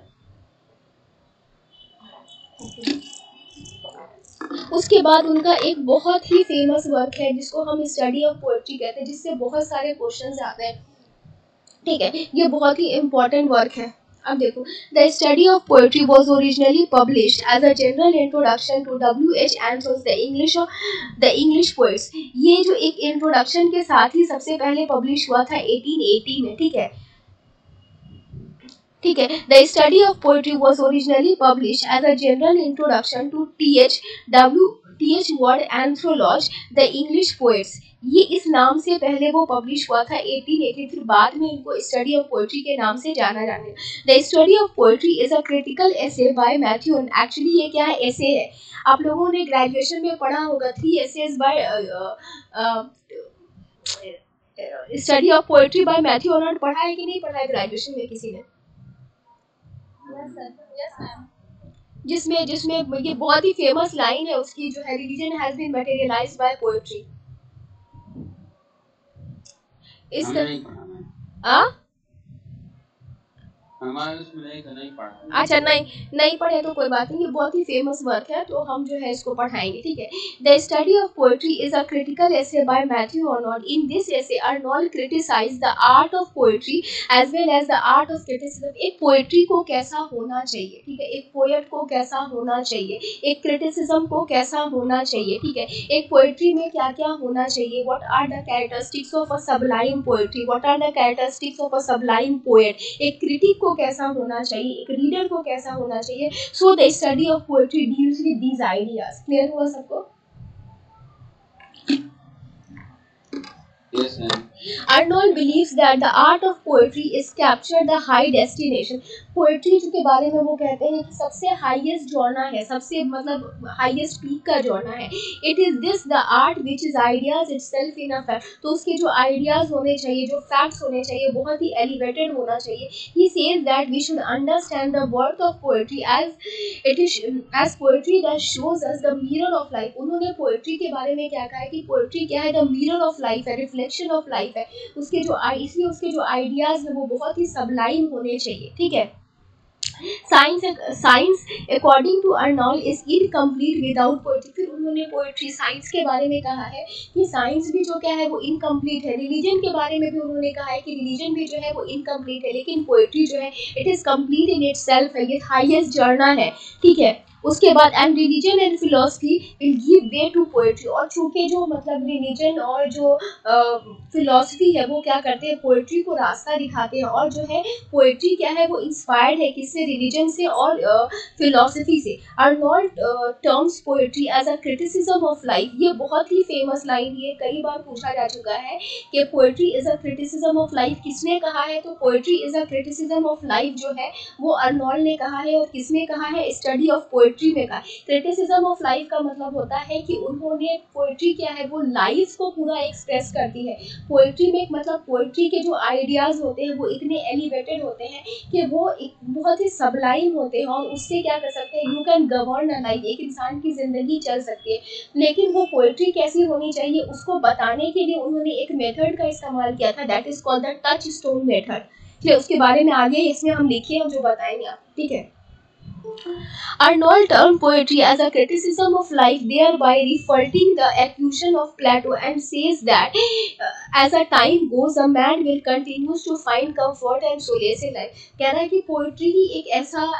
S2: उसके बाद उनका एक बहुत ही फेमस वर्क है जिसको हम स्टडी ऑफ पोएट्री कहते हैं, जिससे बहुत सारे क्वेश्चंस आते हैं, ठीक है। ये बहुत ही इम्पोर्टेंट वर्क है। अब देखो, the study of poetry was originally published as a general introduction to W.H. Anthon's the English poets. ये जो एक इंट्रोडक्शन के साथ ही सबसे पहले पब्लिश हुआ था 1880 में, ठीक है। ठीक है, the study of poetry was originally publish as a general introduction to T.H. Ward anthology the English poets. ये इस नाम से पहले वो पब्लिश हुआ था 1880, फिर बाद में इनको स्टडी ऑफ पोएट्री के नाम से जाना जाने। The study of poetry is a critical essay by Matthew. Actually ये क्या है, एसे है। आप लोगों ने ग्रेजुएशन में पढ़ा होगा 3 essays by study of poetry by Matthew Arnold, पढ़ा है कि नहीं पढ़ा है ग्रेजुएशन में किसी ने? जिसमें जिसमें ये बहुत ही फेमस लाइन है उसकी जो है, religion has been materialized by poetry. इस
S1: हमारे उसमें नहीं पढ़ा।
S2: अच्छा, नहीं पढ़े तो कोई बात नहीं, ये बहुत ही फेमस वर्क है तो हम जो है इसको पढ़ाएंगे, ठीक है। The study of poetry is a critical essay by Matthew Arnold. In this essay Arnold criticise the art of poetry as well as the art of criticism. एक पोएट्री को कैसा होना चाहिए, ठीक है, एक पोएट को कैसा होना चाहिए, एक क्रिटिसिज्म को कैसा होना चाहिए, ठीक है, एक पोएट्री में क्या क्या होना चाहिए, what are the characteristics of a sublime poetry, what are the characteristics of a sublime poet. एक क्रिटिक को कैसा होना चाहिए, एक रीडर को कैसा होना चाहिए। So the study of poetry deals with these ideas. Clear हुआ सबको?
S1: Yes, ma'am.
S2: Arnold believes that the art of poetry is capture the high destination. Poetry के बारे में वो कहते हैं कि सबसे हाईएस्ट जॉनर है, सबसे मतलब हाईएस्ट पीक का जॉनर है। It is this the art which is ideas itself in a fact. तो उसके जो आइडियाज होने चाहिए, जो फैक्ट्स होने चाहिए, बहुत ही एलिवेटेड होना चाहिए। He says that we should understand the worth of poetry as it is as poetry that shows us the mirror of life. उन्होंने पोएट्री के बारे में क्या कहा है कि पोएट्री क्या है, द मिरर ऑफ लाइफ है, रिफ्लेक्शन ऑफ लाइफ लाइफ है, उसके जो इसलिए उसके जो आइडियाज है वो बहुत ही सबलाइम होने चाहिए, ठीक है। Science according to Arnold is incomplete without poetry. फिर उन्होंने पोएट्री साइंस के बारे में कहा है कि साइंस भी जो क्या है वो इनकम्प्लीट है। रिलीजन के बारे में भी उन्होंने कहा है कि रिलीजन भी जो है वो इनकम्प्लीट है, लेकिन पोएट्री जो है it is complete in itself है, ये हाईएस्ट जर्नल है, ठीक है। उसके बाद and religion and philosophy will give way to poetry, और चूंकि जो मतलब रिलीजन और जो फिलोसफी है वो क्या करते हैं, पोएट्री को रास्ता दिखाते हैं, और जो है पोएट्री क्या है वो इंस्पायर्ड है किससे, रिलीजन से और फिलोसफी से। Arnold terms poetry as a criticism of life, ये बहुत ही फेमस लाइन, ये कई बार पूछा जा चुका है कि poetry is a criticism of life किसने कहा है, तो poetry is a criticism of life जो है वो अर्नोल्ड ने कहा है, और किसने कहा है, स्टडी ऑफ पोएट्री में कहा। क्रिटिसिज्म ऑफ लाइफ का मतलब होता है कि उन्होंने पोएट्री क्या है वो लाइफ को पूरा एक्सप्रेस करती है। पोएट्री में मतलब पोएट्री के जो आइडियाज होते हैं वो इतने एलिवेटेड होते हैं कि वो बहुत ही सबलाइम होते हैं, और उससे क्या कर सकते हैं, you can govern a life, एक इंसान की जिंदगी चल सकती है। लेकिन वो पोएट्री कैसी होनी चाहिए उसको बताने के लिए उन्होंने एक मेथड का इस्तेमाल किया था, that is called the touch stone method. चलिए उसके बारे में आगे इसमें हम लिखिए, हम जो बताएंगे आप, ठीक है। Arnold termed poetry as a criticism of life, thereby refuting the accusation of Plato, and says that as a time goes, a man will continue to find comfort and solace in life. कह रहा है कि poetry ही एक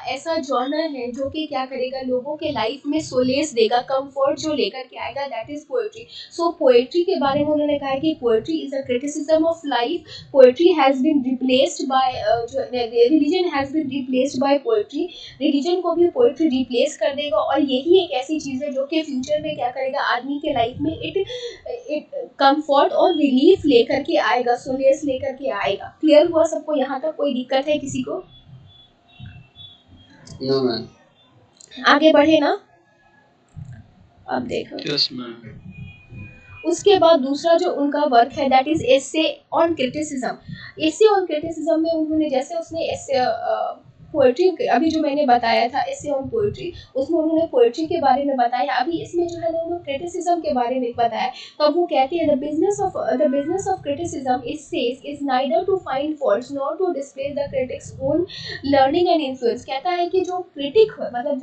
S2: ऐसा genre है जो कि क्या करेगा, लोगों के लाइफ में सोलेस देगा, कंफर्ट जो लेकर के आएगा, that is poetry. So poetry के बारे में उन्होंने कहा कि poetry is a criticism of life, poetry has been replaced by religion has been replaced by poetry, religion को भी पोएट्री रिप्लेस कर देगा, और यही एक ऐसी चीज है जो कि फ्यूचर में क्या करेगा, आदमी के लाइफ में इट कंफर्ट और रिलीफ लेकर के आएगा, सोलेस लेकर के आएगा। क्लियर हुआ सबको? यहाँ तक कोई दिक्कत है किसी को?
S1: No ma'am.
S2: आगे बढ़े ना, अब देखो।
S1: Yes ma'am.
S2: उसके बाद दूसरा जो उनका वर्क है that is essay on criticism. Essay on criticism में उन्होंने, जैसे उसने एसे पोएट्री अभी जो मैंने बताया था एसे ऑन पोएट्री, उसमें उन्होंने पोएट्री के बारे में बताया, अभी इसमें जो है ना उन्होंने क्रिटिसिज्म के बारे में बताया। तो अब वो कहते हैं the business of criticism is neither to find faults nor to display the critic's own learning and influence. कहता है कि जो क्रिटिक मतलब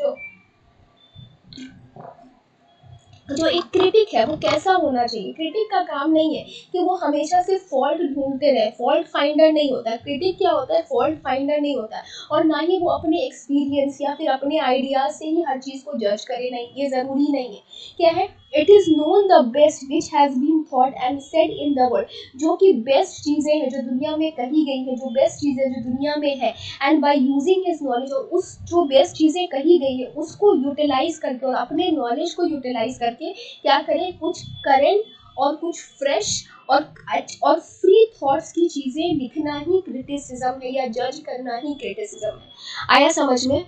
S2: जो एक क्रिटिक है वो कैसा होना चाहिए, क्रिटिक का काम नहीं है कि वो हमेशा से फॉल्ट ढूंढते रहे, फॉल्ट फाइंडर नहीं होता है। क्रिटिक क्या होता है, फॉल्ट फाइंडर नहीं होता है, और ना ही वो अपने एक्सपीरियंस या फिर अपने आइडियाज से ही हर चीज़ को जज करे, नहीं, ये ज़रूरी नहीं है। क्या है, it is known the best which has been thought and said in the world, जो कि बेस्ट चीज़ें हैं जो दुनिया में कही गई हैं, जो बेस्ट चीज़ें जो दुनिया में है, and by using his knowledge, और उस जो बेस्ट चीज़ें कही गई है उसको यूटिलाइज करके और अपने नॉलेज को यूटिलाइज करके क्या करें, कुछ करेंट और कुछ फ्रेश और फ्री थॉट्स की चीज़ें लिखना ही क्रिटिसिज्म है, या जज करना ही क्रिटिसिज्म है। आया समझ में?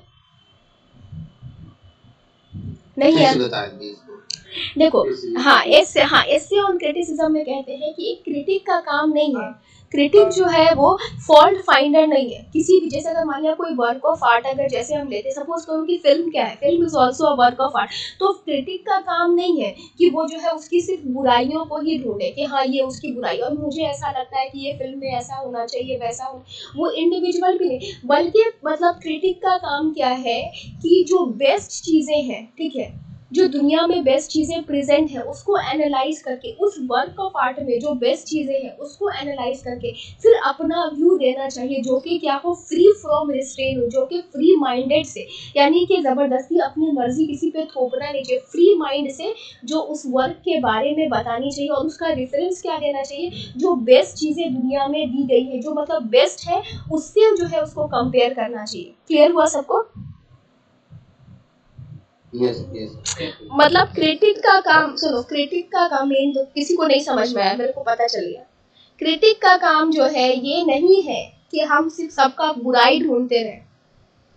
S2: नहीं यार, देखो, ऐसे ऑन क्रिटिसिज्म में कहते हैं कि एक क्रिटिक का काम नहीं है, क्रिटिक जो है वो फॉल्ट फाइंडर नहीं है किसी भी। जैसे अगर मान लिया कोई वर्क ऑफ आर्ट, अगर जैसे हम लेते, सपोज करो कि फिल्म क्या है, film is also a work of art, तो क्रिटिक का काम नहीं है कि वो जो है उसकी सिर्फ बुराइयों को ही ढूंढे कि हाँ ये उसकी बुराई, और मुझे ऐसा लगता है कि ये फिल्म में ऐसा होना चाहिए वैसा होना, वो इंडिविजुअल भी नहीं, बल्कि मतलब क्रिटिक का काम क्या है कि जो बेस्ट चीज़ें हैं, ठीक है, जो दुनिया में बेस्ट चीज़ें प्रेजेंट है उसको एनालाइज करके, उस वर्क ऑफ आर्ट में जो बेस्ट चीज़ें हैं उसको एनालाइज करके फिर अपना व्यू देना चाहिए, जो कि क्या हो, फ्री फ्रॉम रिस्ट्रेन हो, जो कि फ्री माइंडेड से, यानी कि ज़बरदस्ती अपनी मर्जी किसी पे थोपना नहीं चाहिए, फ्री माइंड से जो उस वर्क के बारे में बतानी चाहिए, और उसका रेफरेंस क्या देना चाहिए, जो बेस्ट चीज़ें दुनिया में दी गई है, जो मतलब बेस्ट है उससे जो है उसको कंपेयर करना चाहिए। क्लियर हुआ सबको?
S1: यस।
S2: मतलब क्रिटिक का काम, सुनो, क्रिटिक का काम मेन, तो किसी को नहीं समझ में आया, मेरे को पता चल गया। क्रिटिक का काम जो है ये नहीं है कि हम सिर्फ सबका बुराई ढूंढते रहे,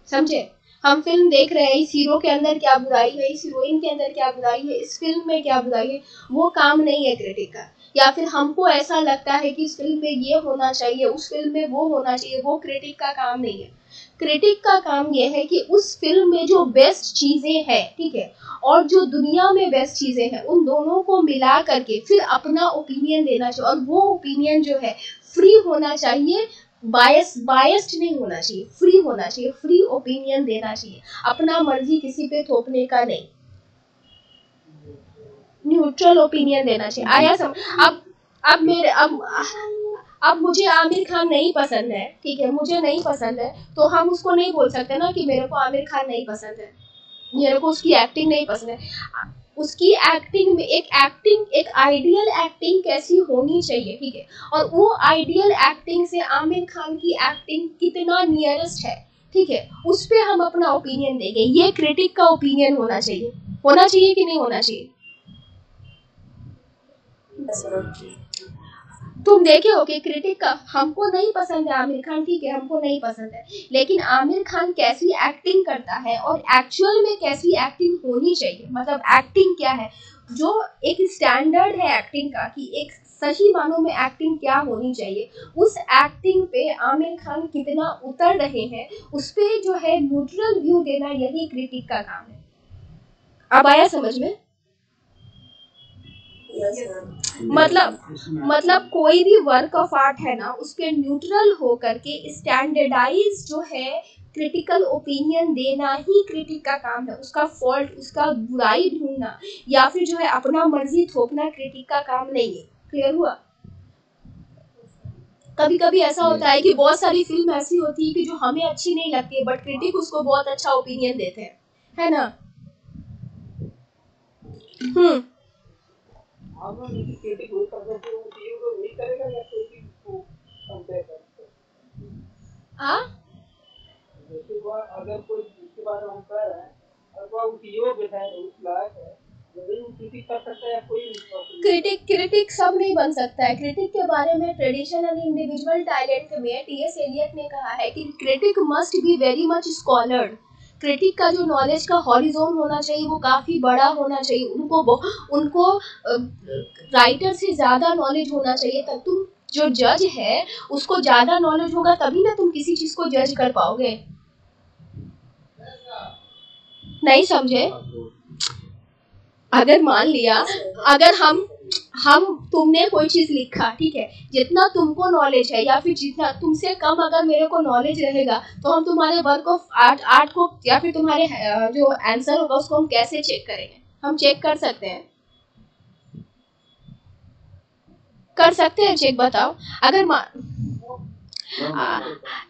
S2: समझे? हम फिल्म देख रहे हैं, इस हीरो के अंदर क्या बुराई है, इस हीरोइन के अंदर क्या बुराई है, इस फिल्म में क्या बुराई है, वो काम नहीं है क्रिटिक का। या फिर हमको ऐसा लगता है कि इस फिल्म में ये होना चाहिए, उस फिल्म में वो होना चाहिए, वो क्रिटिक का काम नहीं है। क्रिटिक का काम यह है कि उस फिल्म में जो बेस्ट चीजें हैं, ठीक है, और जो दुनिया में बेस्ट चीजें हैं, उन दोनों को मिला करके फिर अपना ओपिनियन देना चाहिए। और वो ओपिनियन जो है फ्री होना चाहिए, बायस्ड नहीं होना चाहिए, फ्री होना चाहिए, फ्री ओपिनियन देना चाहिए, अपना मर्जी किसी पे थोपने का नहीं, न्यूट्रल ओपिनियन देना चाहिए। आया समझ? अब मुझे आमिर खान नहीं पसंद है, ठीक है, मुझे नहीं पसंद है, तो हम उसको नहीं बोल सकते ना कि मेरे को आमिर खान नहीं पसंद है, मेरे को उसकी एक्टिंग नहीं पसंद है। उसकी एक्टिंग में एक आइडियल एक्टिंग कैसी होनी चाहिए, ठीक है, और वो आइडियल एक्टिंग से आमिर खान की एक्टिंग कितना नियरेस्ट है, ठीक है, उस पे हम अपना ओपिनियन देंगे। ये क्रिटिक का ओपिनियन होना चाहिए कि नहीं होना चाहिए? तुम देखे हो कि क्रिटिक का, हमको नहीं पसंद है आमिर खान, ठीक है, हमको नहीं पसंद है, लेकिन आमिर खान कैसी एक्टिंग करता है और एक्चुअल में कैसी एक्टिंग होनी चाहिए, मतलब एक्टिंग क्या है, जो एक स्टैंडर्ड है एक्टिंग का कि एक सही मानों में एक्टिंग क्या होनी चाहिए, उस एक्टिंग पे आमिर खान कितना उतर रहे हैं, उस पे जो है न्यूट्रल व्यू देना, यही क्रिटिक का काम है। अब आया समझ में? मतलब कोई भी वर्क ऑफ आर्ट है ना, उसके न्यूट्रल हो करके स्टैंडर्डाइज जो है क्रिटिकल ओपिनियन देना ही क्रिटिक का काम है। उसका फॉल्ट, उसका बुराई ढूंढना या फिर जो है अपना मर्जी थोपना क्रिटिक का काम नहीं है। क्लियर हुआ? कभी कभी ऐसा होता है कि बहुत सारी फिल्म ऐसी होती है कि जो हमें अच्छी नहीं लगती है, बट क्रिटिक उसको बहुत अच्छा ओपिनियन देते हैं, है ना?
S4: अगर कोई इसके बारे में हम कह रहे हैं और वह उस योग्य है, उस लायक है, क्रिटिक कर सकता है, कोई
S2: क्रिटिक सब नहीं बन सकता है। क्रिटिक के बारे में ट्रेडिशन एंड इंडिविजुअल टैलेंट में टी.एस. एलियट ने कहा है कि critic must be very much scholared. Critic का जो नॉलेज का हॉरिजॉन होना चाहिए वो काफी बड़ा होना चाहिए, उनको राइटर से ज्यादा नॉलेज होना चाहिए। तब तुम जो जज है उसको ज्यादा नॉलेज होगा, तभी ना तुम किसी चीज को जज कर पाओगे। नहीं समझे? अगर मान लिया, अगर हम तुमने कोई चीज लिखा, ठीक है, जितना तुमको नॉलेज है या फिर जितना तुमसे कम अगर मेरे को नॉलेज रहेगा, तो हम तुम्हारे वर्क ऑफ आर्ट को या फिर तुम्हारे जो आंसर होगा उसको हम कैसे चेक करेंगे? हम चेक कर सकते हैं चेक? बताओ। अगर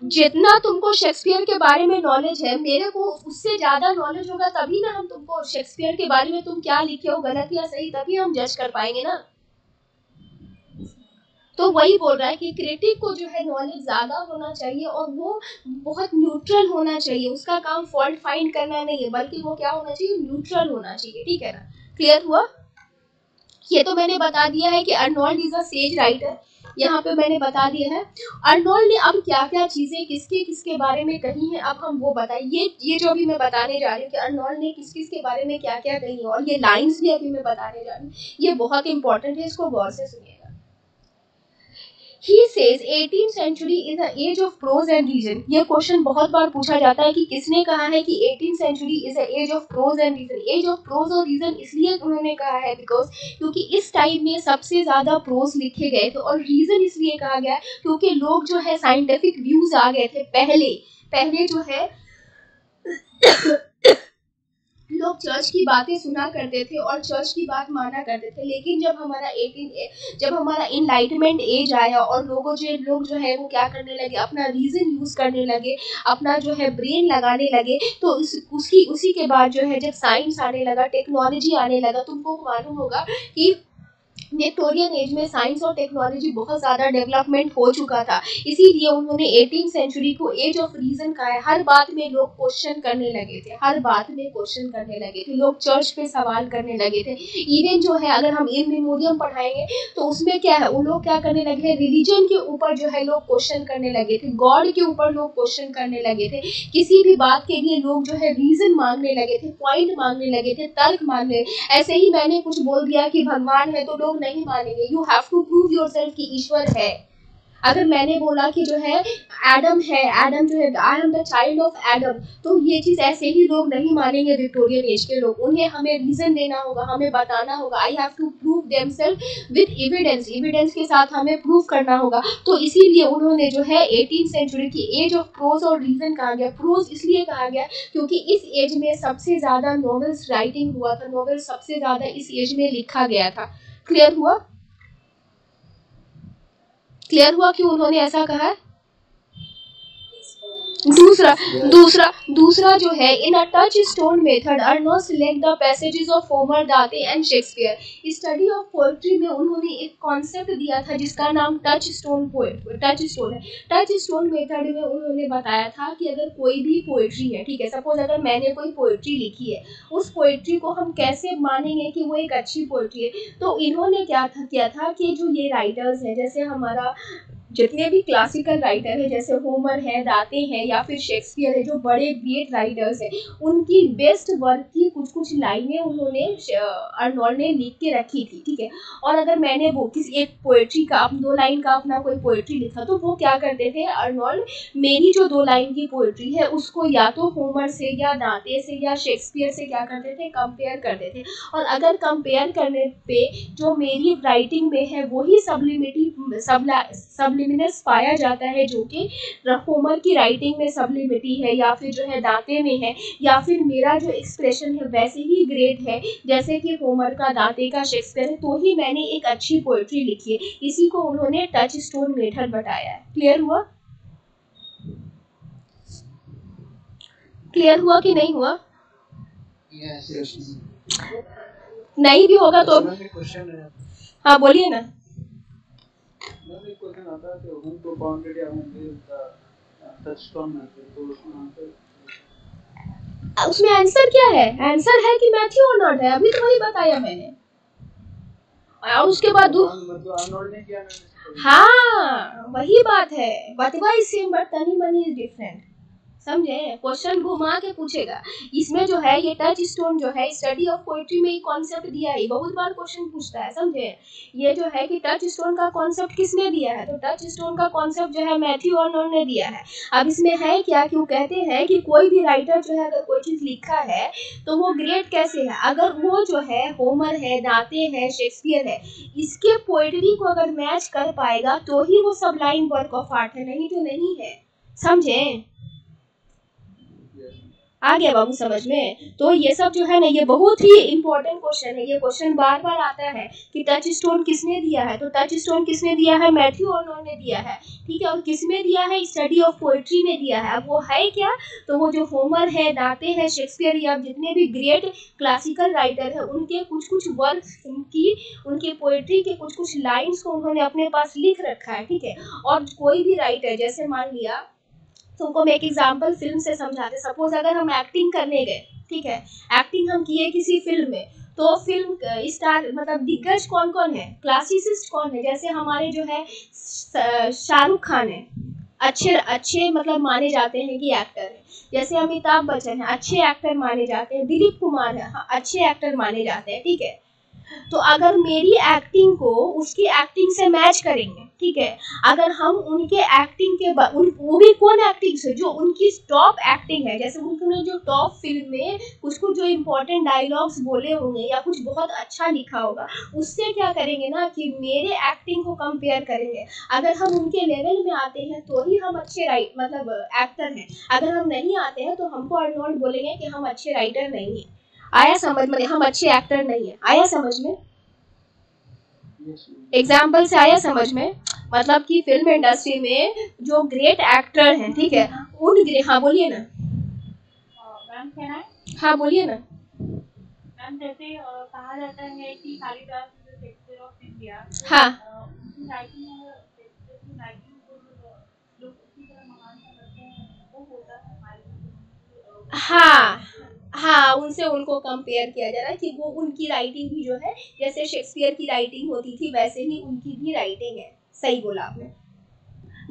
S2: जितना तुमको शेक्सपियर के बारे में नॉलेज है, मेरे को उससे ज्यादा नॉलेज होगा, तभी ना हम तुमको शेक्सपियर के बारे में तुम क्या लिखे हो, गलत या सही, तभी हम जज कर पाएंगे ना। तो वही बोल रहा है कि क्रिटिक को जो है नॉलेज ज्यादा होना चाहिए और वो बहुत न्यूट्रल होना चाहिए। उसका काम फॉल्ट फाइंड करना नहीं है, बल्कि वो क्या होना चाहिए, न्यूट्रल होना चाहिए। ठीक है ना? क्लियर हुआ? ये तो मैंने बता दिया है कि Arnold is a says writer, यहाँ पे मैंने बता दिया है। अर्नोल्ड ने अब क्या क्या चीजें किसके किसके बारे में कही हैं, अब हम वो बताएं। ये जो अभी मैं बताने जा रही हूँ कि अर्नोल्ड ने किस किस के बारे में क्या क्या कही है, और ये लाइंस भी अभी मैं बताने जा रही हूँ, ये बहुत इंपॉर्टेंट है, इसको गौर से सुनिएगा। He says 18th century is the age of prose and reason। ये क्वेश्चन बहुत बार पूछा जाता है कि किसने कहा है कि 18th century is the age of prose and reason। Age of prose और रीजन इसलिए उन्होंने कहा है क्योंकि इस टाइम में सबसे ज्यादा प्रोज लिखे गए थे, और रीजन इसलिए कहा गया क्योंकि लोग जो है साइंटिफिक व्यूज आ गए थे। पहले जो है लोग चर्च की बातें सुना करते थे और चर्च की बात माना करते थे, लेकिन जब हमारा इनलाइटमेंट एज आया और लोग जो है वो क्या करने लगे, अपना रीजन यूज करने लगे, अपना जो है ब्रेन लगाने लगे, तो उसी के बाद जो है जब साइंस आने लगा, टेक्नोलॉजी आने लगा। तुमको मालूम होगा कि विक्टोरियन एज में साइंस और टेक्नोलॉजी बहुत ज़्यादा डेवलपमेंट हो चुका था, इसीलिए उन्होंने 18th सेंचुरी को एज ऑफ रीजन कहा है। हर बात में लोग क्वेश्चन करने लगे थे, लोग चर्च पे सवाल करने लगे थे। इवन जो है अगर हम इन मेमोरियम पढ़ाएंगे तो उसमें क्या है, वो लोग क्या करने लगे, रिलीजन के ऊपर जो है लोग क्वेश्चन करने लगे थे, गॉड के ऊपर लोग क्वेश्चन करने लगे थे, किसी भी बात के लिए लोग जो है रीजन मांगने लगे थे, पॉइंट मांगने लगे थे, तर्क मांगने। ऐसे ही मैंने कुछ बोल दिया कि भगवान है तो लोग नहीं मानेंगे, you have to prove yourself कि ईश्वर है। अगर मैंने बोला कि जो है एडम है, एडम जो है I am the child of Adam, तो ये चीज़ ऐसे ही लोग नहीं मानेंगे विक्टोरियन एज के लोग। उन्हें हमें रीज़न देना होगा, हमें बताना होगा, I have to prove themselves with evidence, evidence के साथ हमें प्रूव करना होगा। तो इसीलिए उन्होंने जो है 18th सेंचुरी की एज ऑफ प्रोज और रीज़न कहा गया। प्रोज इसलिए कहा गया क्योंकि इस एज में सबसे ज़्यादा नॉवेल्स राइटिंग हुआ था, नॉवेल सबसे ज़्यादा इस एज में लिखा गया था। क्लियर हुआ? क्लियर हुआ कि उन्होंने ऐसा कहा है? दूसरा जो है in a touchstone method Arnold select the passages of Homer, दाते and Shakespeare. Study of poetry में उन्होंने एक कॉन्सेप्ट दिया था जिसका नाम टच स्टोन है। टच स्टोन मेथड में उन्होंने बताया था कि अगर कोई भी पोएट्री है, ठीक है, सपोज अगर मैंने कोई पोएट्री लिखी है, उस पोएट्री को हम कैसे मानेंगे कि वो एक अच्छी पोएट्री है। तो इन्होंने किया था कि जो ये राइटर्स हैं, जैसे हमारा जितने भी क्लासिकल राइटर है, जैसे होमर है, दाते हैं या फिर शेक्सपियर है, जो बड़े ग्रेट राइटर्स हैं, उनकी बेस्ट वर्क की कुछ लाइनें उन्होंने अर्नोल्ड ने लिख के रखी थी, ठीक है। और अगर मैंने वो किसी एक पोएट्री का 2 लाइन का अपना कोई पोएट्री लिखा, तो वो क्या करते थे अर्नोल्ड, मेरी जो 2 लाइन की पोएट्री है उसको या तो होमर से या दाते से या शेक्सपियर से क्या करते थे, कंपेयर करते थे। और अगर कंपेयर करने पे जो मेरी राइटिंग में है वही सबलिमिनस पाया जाता है, जो कि होमर की राइटिंग में सबलिमिटी है, या फिर जो है दाते में है, या फिर मेरा जो एक्सप्रेशन है वैसे ही ग्रेट है जैसे कि होमर का, दाते का, शेक्सपियर है, तो ही मैंने एक अच्छी पोएट्री लिखी है। इसी को उन्होंने टच स्टोन मेथड बताया है। क्लियर हुआ? क्लियर हुआ कि नहीं हुआ? नहीं भी होगा तो हाँ बोलिए ना। उसमें आंसर क्या है? आंसर है कि मैथ्यू अर्नोल्ड है, अभी तो वही बताया मैंने। और उसके बाद हाँ वही बात है, बतवा इज सेम बट तनी मनी इज डिफरेंट। समझे? क्वेश्चन घुमा के पूछेगा। इसमें जो है ये टच स्टोन जो है स्टडी ऑफ पोएट्री में कॉन्सेप्ट दिया है, बहुत बार क्वेश्चन पूछता है। समझे? ये जो है कि टच स्टोन का कॉन्सेप्ट किसने दिया है, तो टच स्टोन का कॉन्सेप्ट जो है मैथ्यू अर्नोल्ड ने दिया है। अब इसमें है क्या, क्यों कहते हैं कि कोई भी राइटर जो है अगर कोई चीज लिखा है तो वो ग्रेट कैसे है, अगर वो जो है होमर है, दाते है, शेक्सपियर है, इसके पोएट्री को अगर मैच कर पाएगा तो ही वो सबलाइन वर्क ऑफ आर्ट है, नहीं तो नहीं है। समझे? आ गया बाबू समझ में? तो ये सब जो है ना, ये बहुत ही इंपॉर्टेंट क्वेश्चन है। ये क्वेश्चन बार बार आता है कि टच स्टोन किसने दिया है, तो टच स्टोन किसने दिया है, मैथ्यू अर्नोल्ड ने दिया है, ठीक है। और किसमें दिया है, स्टडी ऑफ पोएट्री में दिया है। अब वो है क्या, तो वो जो होमर है, दाते हैं, शेक्सपियर या जितने भी ग्रेट क्लासिकल राइटर है, उनके कुछ वर्क उनकी पोएट्री के कुछ लाइन्स को उन्होंने अपने पास लिख रखा है, ठीक है। और कोई भी राइटर, जैसे मान लिया तुमको मैं एक एग्जांपल फिल्म से समझाते। सपोज अगर हम एक्टिंग करने गए, ठीक है, एक्टिंग हम किए किसी फिल्म में, तो फिल्म स्टार मतलब दिग्गज कौन कौन है, क्लासिसिस्ट कौन है, जैसे हमारे जो है शाहरुख खान है, अच्छे मतलब माने जाते हैं कि एक्टर है। जैसे अमिताभ बच्चन है, अच्छे एक्टर माने जाते हैं। दिलीप कुमार है, हाँ, अच्छे एक्टर माने जाते हैं, ठीक है। तो अगर मेरी एक्टिंग को उसकी एक्टिंग से मैच करेंगे, ठीक है, अगर हम उनके एक्टिंग के वो भी कौन एक्टिंग से, जो उनकी टॉप एक्टिंग है, जैसे उन्होंने जो टॉप फिल्म में कुछ जो इम्पोर्टेंट डायलॉग्स बोले होंगे या कुछ बहुत अच्छा लिखा होगा, उससे क्या करेंगे ना कि मेरे एक्टिंग को कंपेयर करेंगे। अगर हम उनके लेवल में आते हैं तो ही हम अच्छे मतलब एक्टर हैं। अगर हम नहीं आते हैं तो हमको अर्नोल्ड बोलेंगे कि हम अच्छे राइटर नहीं है। आया समझ में? हम अच्छे एक्टर नहीं है। आया समझ में? एग्जाम्पल से आया समझ में? मतलब कि फिल्म इंडस्ट्री में जो ग्रेट एक्टर हैं, ठीक है, हाँ बोलिए ना।
S3: मैम कहना है?
S2: हाँ बोलिए ना।
S3: मैम जैसे कहा जाता है कि Kalidas is the Shakespeare of India.
S2: हाँ
S3: उनकी राइटिंग को लोग उसी तरह महान समझते हैं, वो होता है हमारे
S2: हाँ उनसे उनको कंपेयर किया जा रहा है कि वो उनकी राइटिंग भी जो है जैसे शेक्सपियर की राइटिंग होती थी वैसे ही उनकी भी राइटिंग है। सही बोला आपने।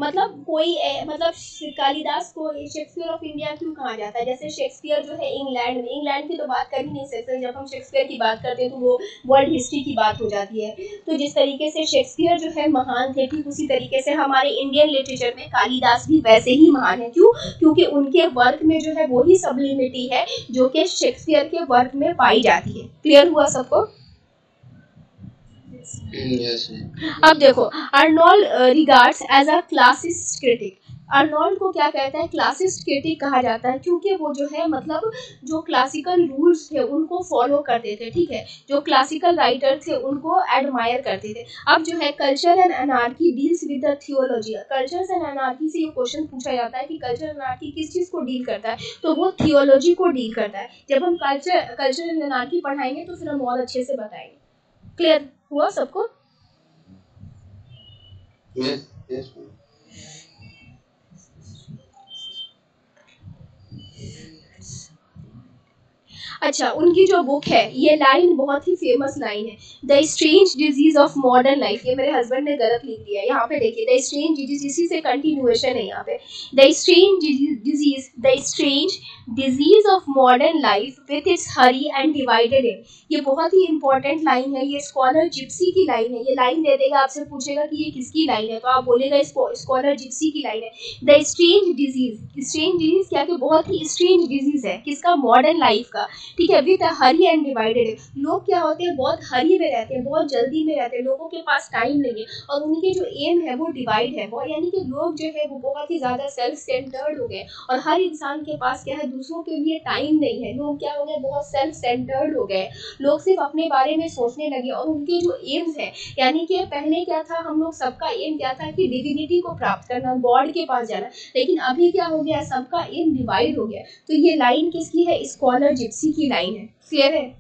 S2: मतलब कोई मतलब कालिदास को शेक्सपियर ऑफ इंडिया क्यों कहा जाता है? जैसे शेक्सपियर जो है इंग्लैंड में, इंग्लैंड की तो बात कर ही नहीं सकते, जब हम शेक्सपियर की बात करते हैं तो वो वर्ल्ड हिस्ट्री की बात हो जाती है। तो जिस तरीके से शेक्सपियर जो है महान थे, ठीक उसी तरीके से हमारे इंडियन लिटरेचर में कालिदास भी वैसे ही महान है। क्यों? क्योंकि उनके वर्क में जो है वही सब्लिमिटी है जो कि शेक्सपियर के वर्क में पाई जाती है। क्लियर हुआ सबको?
S1: यस
S2: अब देखो, Arnold regards as a classicist critic. Arnold को क्या कहता है? क्लासिस्ट क्रिटिक कहा जाता है, क्योंकि वो जो है मतलब जो क्लासिकल रूल्स थे उनको फॉलो करते थे, ठीक है, जो क्लासिकल राइटर थे उनको एडमायर करते थे। अब जो है culture and anarchy deals with the theology. Cultures and anarchy से ये क्वेश्चन पूछा जाता है कि कल्चर एंड एनार्की किस चीज़ को डील करता है, तो वो थियोलॉजी को डील करता है। जब हम कल्चर एंड एनार्की पढ़ाएंगे तो फिर हम और अच्छे से बताएंगे। क्लियर हुआ सबको?
S1: यस यस
S2: अच्छा, उनकी जो बुक है, ये लाइन बहुत ही फेमस लाइन है, the strange disease of modern life. ये मेरे हस्बैंड ने गलत लिख दिया है, यहाँ पे देखिए, द स्ट्रेंज डिजीज, इसी से कंटिन्यूएशन है यहाँ पे, the strange disease of modern life with its Hari and divided in. ये बहुत ही इंपॉर्टेंट लाइन है, ये स्कॉलर जिप्सी की लाइन है। ये लाइन दे देगा, आपसे पूछेगा कि ये किसकी लाइन है, तो आप बोलेगा स्कॉलर जिप्सी की लाइन है। द स्ट्रेंज डिजीज क्या कि बहुत ही स्ट्रेंज डिजीज है, किसका? मॉडर्न लाइफ का, ठीक है, विद हरी एंड डिवाइडेड। लोग क्या होते हैं? बहुत हरी में रहते हैं, बहुत जल्दी में रहते हैं, लोगों के पास टाइम नहीं है, और उनकी जो एम है वो डिवाइड है, वो यानी कि लोग जो है वो बहुत ही ज़्यादा सेल्फ सेंटर्ड हो गए, और हर इंसान के पास क्या है? दूसरों के लिए टाइम नहीं है। लोग क्या हो गए? बहुत सेल्फ सेंटर्ड हो गए, लोग सिर्फ अपने बारे में सोचने लगे, और उनके जो एम्स है, यानी कि पहले क्या था, हम लोग सबका एम क्या था कि डिविनिटी को प्राप्त करना, गॉड के पास जाना, लेकिन अभी क्या हो गया? सबका एम डिवाइड हो गया। तो ये लाइन किसकी है? स्कॉलर जिप्सी की लाइन है। क्लियर है?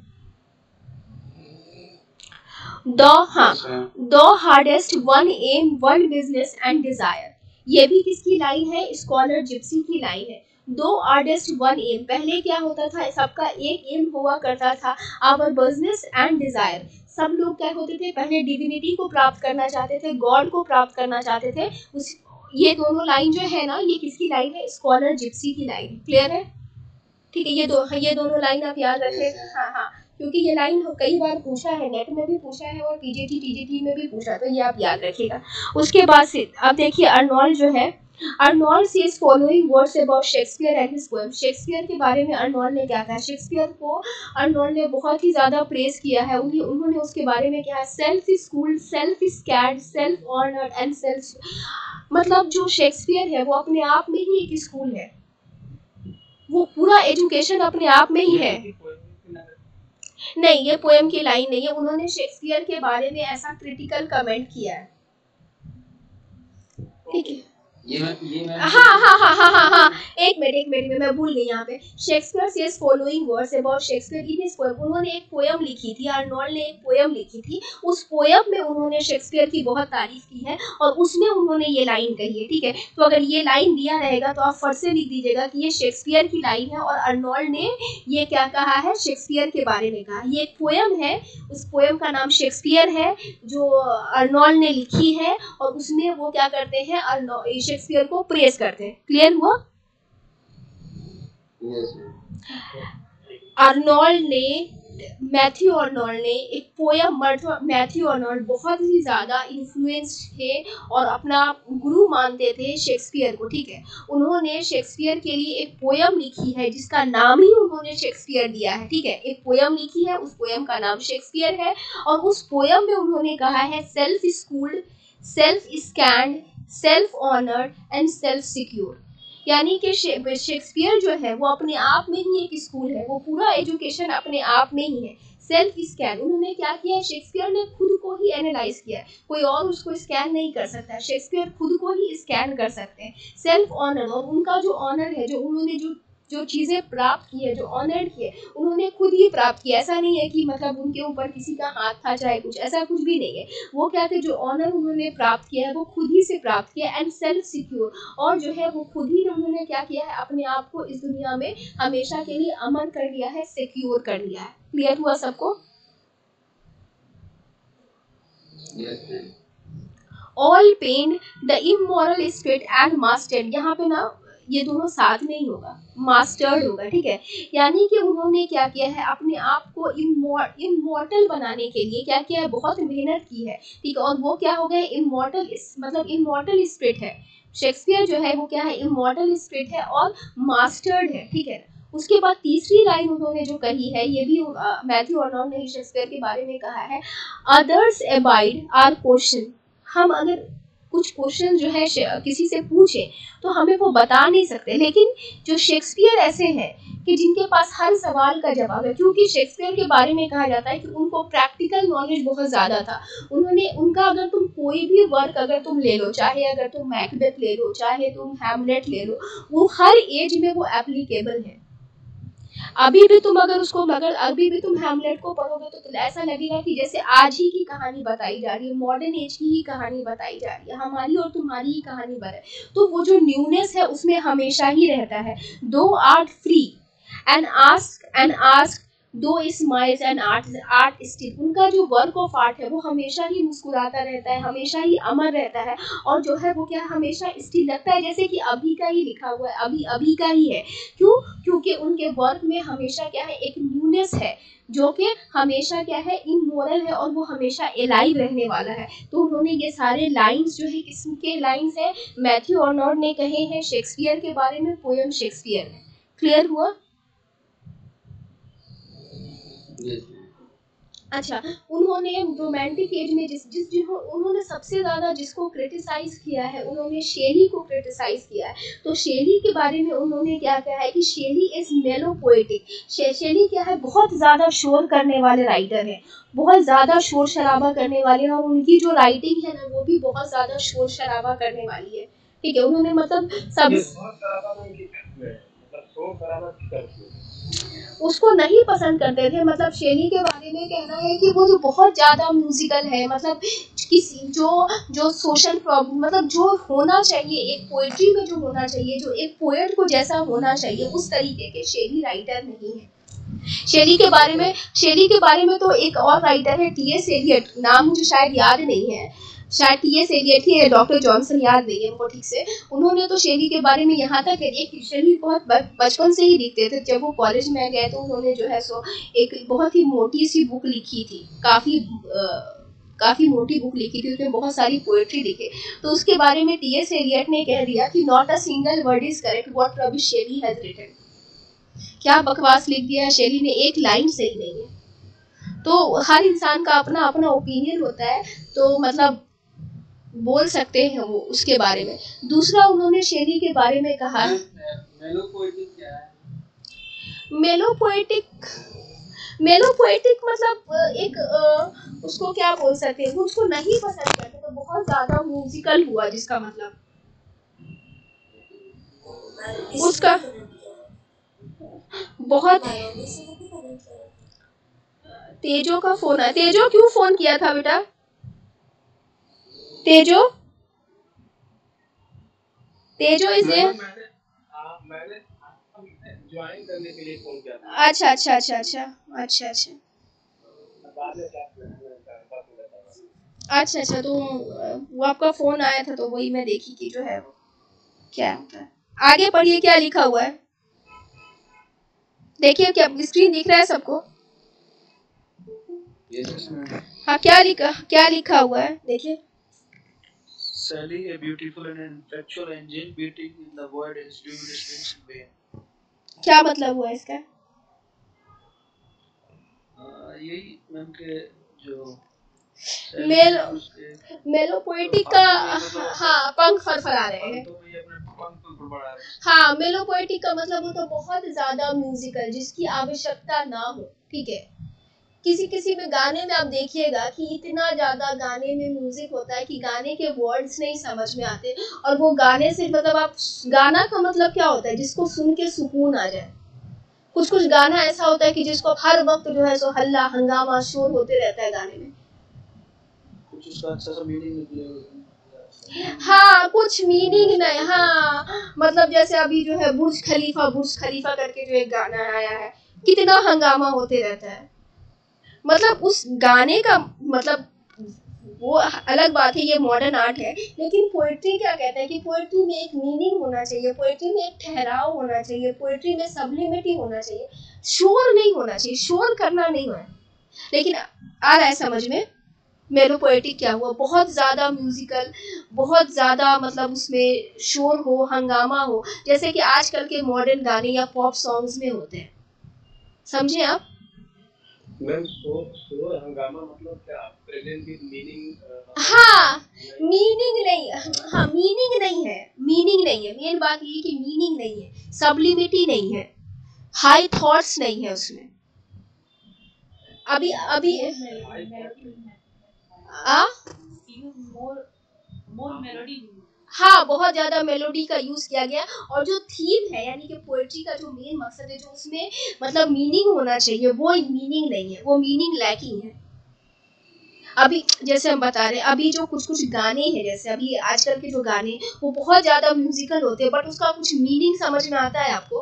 S2: The hardest one am world business and desire, ये भी किसकी लाइन है? स्कॉलर जिप्सी की लाइन है। दो हार्डेस्ट वन एम, पहले क्या होता था? सबका एक एम हुआ करता था, आवर बिजनेस एंड डिजायर। सब लोग क्या होते थे? पहले डिविनिटी को प्राप्त करना चाहते थे, गॉड को प्राप्त करना चाहते थे। उस ये दोनों लाइन जो है ना, ये किसकी लाइन है? स्कॉलर जिप्सी की लाइन। क्लियर है? ठीक है, ये दोनों लाइन आप याद रखें। हाँ हाँ, क्योंकि ये लाइन कई बार पूछा है, नेट में भी पूछा है और टीजीटी में भी पूछा, तो ये आप याद रखिएगा। उसके बाद से अब देखिए, अर्नोल्ड जो है, Arnold says following words about Shakespeare and his poem. Shakespeare के बारे में अर्नोल्ड ने क्या कहा? शेक्सपियर को अर्नोल्ड ने बहुत ही ज़्यादा प्रेज किया है, उन्होंने उसके बारे में क्या है? Self schooled, self scared, self honoured and self, मतलब जो शेक्सपियर है वो अपने आप में ही एक स्कूल है, वो पूरा एजुकेशन अपने आप में ही है। नहीं, ये पोएम की लाइन नहीं है, उन्होंने शेक्सपियर के बारे में ऐसा क्रिटिकल कमेंट किया है, ठीक है। हाँ, एक मिनट मैं भूल गई यहाँ पे। Shakespeare says following words about Shakespeare in his poem. उन्होंने एक पोएम लिखी थी, अर्नोल्ड ने एक पोएम लिखी थी, उस पोएम में उन्होंने शेक्सपियर की बहुत तारीफ की है, और उसमें उन्होंने ये लाइन कही है, ठीक है। तो अगर ये लाइन दिया रहेगा तो आप फट से लिख दीजिएगा कि ये शेक्सपियर की लाइन है, और अर्नोल्ड ने ये क्या कहा है? शेक्सपियर के बारे में कहा। ये एक पोएम है, उस पोएम का नाम शेक्सपियर है, जो अर्नोल्ड ने लिखी है, और उसमें वो क्या करते हैं? शेक्सपियर को प्रेज करते हैं। क्लियर हुआ? मैथ्यू अर्नोल्ड ने एक पोयम, मैथ्यू अर्नोल्ड बहुत ही ज़्यादा इन्फ्लुएंस्ड थे और अपना गुरु मानते थे शेक्सपियर को, ठीक है। उन्होंने शेक्सपियर के लिए एक पोयम लिखी है जिसका नाम ही उन्होंने शेक्सपियर दिया है, ठीक है। एक पोयम लिखी है, उस पोयम का नाम शेक्सपियर है, और उस पोयम में उन्होंने कहा है self schooled, self scanned, self honoured and self secure. यानी कि शेक्सपियर जो है वो अपने आप में ही एक स्कूल है, वो पूरा एजुकेशन अपने आप में ही है। सेल्फ स्कैन, उन्होंने क्या किया है? शेक्सपियर ने खुद को ही एनालाइज किया है, कोई और उसको स्कैन नहीं कर सकता, शेक्सपियर खुद को ही स्कैन कर सकते हैं। सेल्फ ऑनर, और उनका जो ऑनर है, जो उन्होंने जो चीज़ें प्राप्त की है, जो ऑनर की है, उन्होंने खुद ही प्राप्त किया। ऐसा नहीं है कि मतलब उनके ऊपर किसी का हाथ था चाहे कुछ, ऐसा कुछ भी नहीं है। वो क्या थे? जो ऑनर उन्होंने प्राप्त किया है वो खुद ही से प्राप्त किया। एंड सेल्फ सिक्योर, और जो है वो खुद ही उन्होंने क्या किया है? अपने आप को इस दुनिया में हमेशा के लिए अमन कर लिया है, सिक्योर कर लिया है। क्लियर हुआ सबको? All pain the immoral spirit and mastered, यहाँ पे ना ये दोनों साथ में ही होगा, मास्टर्ड होगा, ठीक है। यानी कि उन्होंने क्या किया है, अपने आप को इमॉर्टल बनाने के लिए क्या किया है, बहुत मेहनत की है, ठीक है। और वो क्या हो गए, इमॉर्टल, मतलब इमॉर्टल स्पिरिट है शेक्सपियर जो है, वो क्या है, इमॉर्टल स्पिरिट है और मास्टर्ड है, ठीक है। उसके बाद तीसरी लाइन उन्होंने जो कही है, ये भी मैथ्यू अर्नोल्ड ने शेक्सपियर के बारे में कहा है, अदर्स अबाइड आर क्वेश्चन, हम अगर कुछ क्वेश्चन जो है किसी से पूछे तो हमें वो बता नहीं सकते, लेकिन जो शेक्सपियर ऐसे हैं कि जिनके पास हर सवाल का जवाब है, क्योंकि शेक्सपियर के बारे में कहा जाता है कि उनको प्रैक्टिकल नॉलेज बहुत ज़्यादा था। उनका अगर तुम कोई भी वर्क अगर तुम ले लो, चाहे अगर तुम मैकबेथ ले लो, चाहे तुम हैमलेट ले लो, वो हर एज में वो एप्लीकेबल है। अभी भी तुम हैमलेट को पढ़ोगे तो ऐसा लगेगा कि जैसे आज ही की कहानी बताई जा रही है, मॉडर्न एज की ही कहानी बताई जा रही है, हमारी और तुम्हारी ही कहानी तो वो जो न्यूनेस है उसमें हमेशा ही रहता है। दो आर्ट फ्री एंड आस्क दो स्माइल्स एंड आर्ट स्टिल, उनका जो वर्क ऑफ आर्ट है वो हमेशा ही मुस्कुराता रहता है, हमेशा ही अमर रहता है, और जो है वो क्या हमेशा स्टिल लगता है जैसे कि अभी का ही लिखा हुआ है, अभी का ही है। क्यों? क्योंकि उनके वर्क में हमेशा क्या है, एक न्यूनेस है जो कि हमेशा क्या है, इमोरल है, और वो हमेशा एलाइव रहने वाला है। तो उन्होंने ये सारे लाइंस जो है, किसके लाइंस है, मैथ्यू अर्नोल्ड ने कहे हैं शेक्सपियर के बारे में, पोयम शेक्सपियर में। क्लियर हुआ? अच्छा, उन्होंने रोमांटिक एज में उन्होंने सबसे ज़्यादा जिसको क्रिटिसाइज किया है, उन्होंने शेली को क्रिटिसाइज किया है। तो शेली के बारे में उन्होंने क्या कहा है कि शेली इज मेलो पोएटिक, शेली क्या है, बहुत ज़्यादा शोर करने वाले राइटर हैं, बहुत ज़्यादा शोर शराबा करने वाले हैं, और उनकी जो राइटिंग है ना वो भी बहुत ज़्यादा शोर शराबा करने वाली है, ठीक है। उन्होंने मतलब उसको नहीं पसंद करते थे, मतलब शेली के बारे में कहना है कि वो जो बहुत ज़्यादा म्यूजिकल है, मतलब किसी जो सोशल प्रॉब्लम, मतलब जो होना चाहिए एक पोएट्री में, जो होना चाहिए, जो एक पोएट को जैसा होना चाहिए, उस तरीके के शेली राइटर नहीं है। शेली के बारे में तो एक और राइटर है टी.एस. एलियट, नाम मुझे शायद याद नहीं है, शायद टी.एस. एलियट ही है, डॉक्टर जॉनसन याद नहीं है उनको ठीक से। उन्होंने तो शेली के बारे में यहाँ तक एक शेली बहुत बचपन से ही लिखते थे। जब वो कॉलेज में गए तो उन्होंने जो है सो एक बहुत ही मोटी सी बुक लिखी थी, काफ़ी मोटी बुक लिखी थी, उसमें बहुत सारी पोएट्री लिखे। तो उसके बारे में टी.एस. एलियट ने कह दिया कि not a single word is correct what rubbish Shelley has written, क्या बकवास लिख दिया शेली ने, एक लाइन सही नहीं है। तो हर इंसान का अपना अपना ओपिनियन होता है, तो मतलब बोल सकते हैं वो उसके बारे में। दूसरा उन्होंने शेली के बारे में कहा,
S4: मेलो पोएटिक क्या है?
S2: मेलो पोएटिक मतलब एक उसको क्या बोल सकते हैं, उसको नहीं पसंद करते, तो बहुत ज़्यादा म्यूजिकल हुआ, जिसका मतलब उसका बहुत। तेजो का फोन आया, तेजो क्यों फोन किया था बेटा? तेजो इज देयर?
S4: मैंने ज्वाइन करने के लिए फोन किया था।
S2: अच्छा, तो वो आपका फोन आया था, तो वही मैं देखी कि जो है वो क्या होता है। आगे पढ़िए, क्या लिखा हुआ है देखिए, क्या स्क्रीन दिख रहा है सबको? हाँ, क्या लिखा हुआ है देखिए।
S6: Sally, a beautiful and intellectual angel, beating in the void is doing his wings in vain.
S2: क्या मतलब हुआ इसका?
S6: यही मैम के जो
S2: मेलो पोएटिक का, हाँ, पंख फड़फड़ा रहे हैं। हाँ, मेलो पोएटिक का मतलब होता है बहुत ज्यादा म्यूजिकल, जिसकी आवश्यकता ना हो, ठीक है। किसी में गाने में आप देखिएगा कि इतना ज्यादा गाने में म्यूजिक होता है कि गाने के वर्ड्स नहीं समझ में आते, और वो गाने से मतलब आप, गाना का मतलब क्या होता है, जिसको सुन के सुकून आ जाए। कुछ गाना ऐसा होता है कि जिसको हर वक्त जो है सो हल्ला हंगामा शोर होते रहता है गाने में,
S6: कुछ उसका अच्छा सा मीनिंग निकले।
S2: हाँ, कुछ मीनिंग नहीं। हाँ, मतलब जैसे अभी जो है बुर्ज खलीफा करके जो एक गाना आया है, कितना हंगामा होते रहता है, मतलब उस गाने का मतलब वो अलग बात है, ये मॉडर्न आर्ट है। लेकिन पोइट्री क्या कहता है कि पोइट्री में एक मीनिंग होना चाहिए, पोइट्री में एक ठहराव होना चाहिए, पोइट्री में सब्लिमिटी होना चाहिए, शोर नहीं होना चाहिए, शोर करना नहीं है। लेकिन आ रहा है समझ में मेलो पोएटिक क्या हुआ, बहुत ज़्यादा म्यूजिकल, बहुत ज़्यादा मतलब उसमें शोर हो, हंगामा हो, जैसे कि आजकल के मॉडर्न गाने या पॉप सॉन्ग्स में होते हैं। समझे आप?
S7: मैम शोर हंगामा मतलब क्या? प्रेजेंट की मीनिंग?
S2: हाँ, मीनिंग नहीं, हाँ मीनिंग नहीं है, मीनिंग नहीं है। मेन बात ये कि मीनिंग नहीं है, सब्लिमिटी नहीं है, हाई थॉट्स नहीं है उसमें। अभी अभी
S3: मोर मेलोडी,
S2: हाँ बहुत ज्यादा मेलोडी का यूज किया गया। और जो थीम है यानी कि पोएट्री का जो मेन मकसद है, जो उसमें मतलब मीनिंग होना चाहिए, वो मीनिंग नहीं है, वो मीनिंग लैकिंग है। अभी जैसे हम बता रहे हैं, अभी जो कुछ कुछ गाने हैं, जैसे अभी आजकल के जो गाने वो बहुत ज्यादा म्यूजिकल होते हैं, बट उसका कुछ मीनिंग समझ में आता है आपको?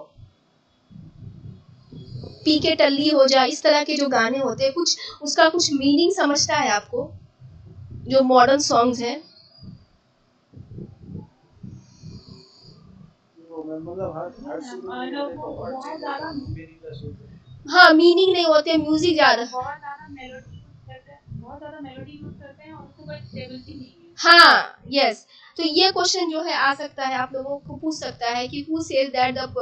S2: पी के टल्ली हो जाए, इस तरह के जो गाने होते हैं, कुछ उसका कुछ मीनिंग समझता है आपको? जो मॉडर्न सॉन्ग्स हैं हाँ मीनिंग नहीं होते, म्यूजिक ज्यादा,
S3: बहुत ज्यादा मेलोडी यूज करते हैं और उसको कोई स्टेबिलिटी नहीं है।
S2: हाँ यस। तो ये क्वेश्चन जो है आ सकता है, आप लोगों को पूछ सकता है कि who says that the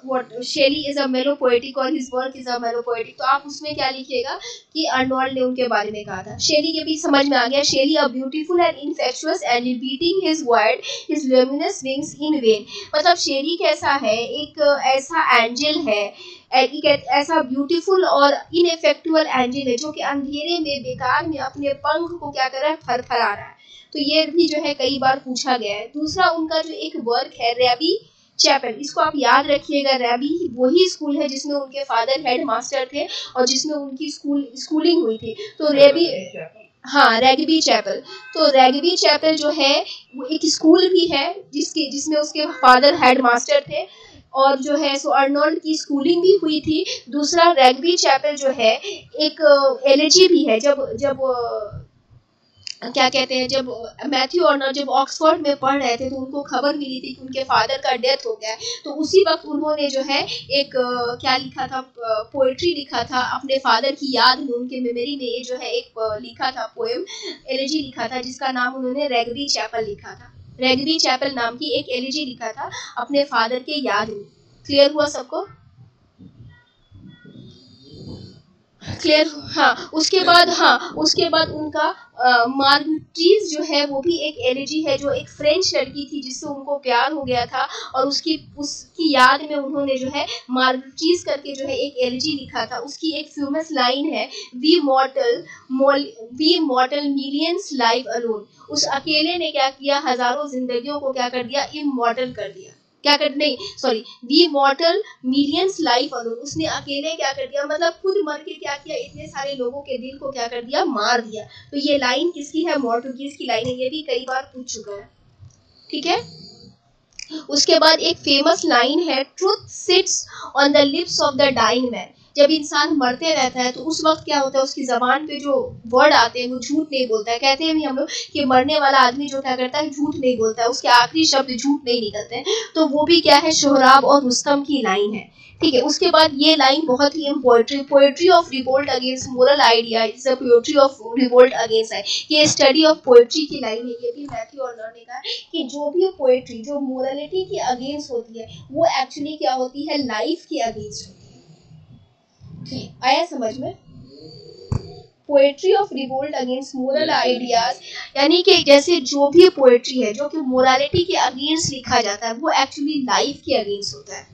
S2: what Shelley is a melopoetic और his work is a melopoetic. तो आप उसमें क्या लिखिएगा कि अर्नोल्ड ने उनके बारे में कहा था। शेली के भी समझ में आ गया, Shelley a beautiful and ineffectual and beating his word his luminous wings in vain. मतलब शेली कैसा है, एक ऐसा एंजल है, एक ऐसा ब्यूटीफुल और इनफेक्चुअल एंजल है जो कि अंधेरे में बेकार में अपने पंख को क्या कर रहा है, फरफरा रहा है। तो ये भी जो है कई बार पूछा गया है। दूसरा उनका जो एक वर्क है रैबी चैपल, इसको आप याद रखिएगा। रैबी वही स्कूल है जिसमें उनके फादर हेड मास्टर थे और जिसमें उनकी स्कूलिंग हुई थी। तो रैबी, हाँ रैगबी चैपल। तो रैगबी चैपल जो है वो एक स्कूल भी है जिसमें उसके फादर हेड मास्टर थे और जो है सो अर्नोल्ड की स्कूलिंग भी हुई थी। दूसरा रैगबी चैपल जो है एक एलिजी भी है। जब क्या कहते हैं, जब मैथ्यू अर्नोल्ड जब ऑक्सफोर्ड में पढ़ रहे थे तो उनको खबर मिली थी कि उनके फादर का डेथ हो गया। तो उसी वक्त उन्होंने जो है एक क्या लिखा था, पोएट्री लिखा था अपने फादर की याद में, उनके मेमोरी में। ये जो है एक लिखा था पोएम, एलिजी लिखा था, जिसका नाम उन्होंने रैगबी चैपल लिखा था। रैगबी चैपल नाम की एक एलिजी लिखा था अपने फादर के याद में। क्लियर हुआ सबको? क्लियर? हाँ उसके बाद उनका मार्गरीज जो है वो भी एक एलिजी है, जो एक फ्रेंच लड़की थी जिससे उनको प्यार हो गया था और उसकी याद में उन्होंने जो है मार्गरीज करके जो है एक एलिजी लिखा था। उसकी एक फेमस लाइन है, we mortal millions live alone. उस अकेले ने क्या किया, हजारों जिंदगियों को क्या कर दिया, इमॉर्टल कर दिया। क्या कर, नहीं sorry, we mortal millions life alone. उसने अकेले क्या कर दिया, मतलब खुद मर के क्या किया, इतने सारे लोगों के दिल को क्या कर दिया, मार दिया। तो ये लाइन किसकी है, मॉर्टुगीज की लाइन है। ये भी कई बार पूछ चुका है, ठीक है। उसके बाद एक फेमस लाइन है, truth sits on the lips of the dying man. जब इंसान मरते रहता है तो उस वक्त क्या होता है, उसकी जबान पे जो वर्ड आते हैं वो झूठ नहीं बोलता है। कहते हैं भी हम लोग कि मरने वाला आदमी जो क्या करता है, झूठ नहीं बोलता है, उसके आखिरी शब्द झूठ नहीं निकलते हैं। तो वो भी क्या है, सोहराब और रुस्तम की लाइन है, ठीक है। उसके बाद ये लाइन बहुत ही poetry of revolt against moral idea is a poetry of revolt against है। ये स्टडी ऑफ पोएट्री की लाइन है। ये भी मैथ्यू अर्नोल्ड ने कहा कि जो भी पोएट्री जो मोरलिटी के अगेंस्ट होती है वो एक्चुअली क्या होती है, लाइफ के अगेंस्ट होती है। ठीक आया समझ में? Poetry of revolt against moral ideas, यानी कि जैसे जो भी पोएट्री है जो कि मोरालिटी के अगेंस्ट लिखा जाता है वो एक्चुअली लाइफ के अगेंस्ट होता है।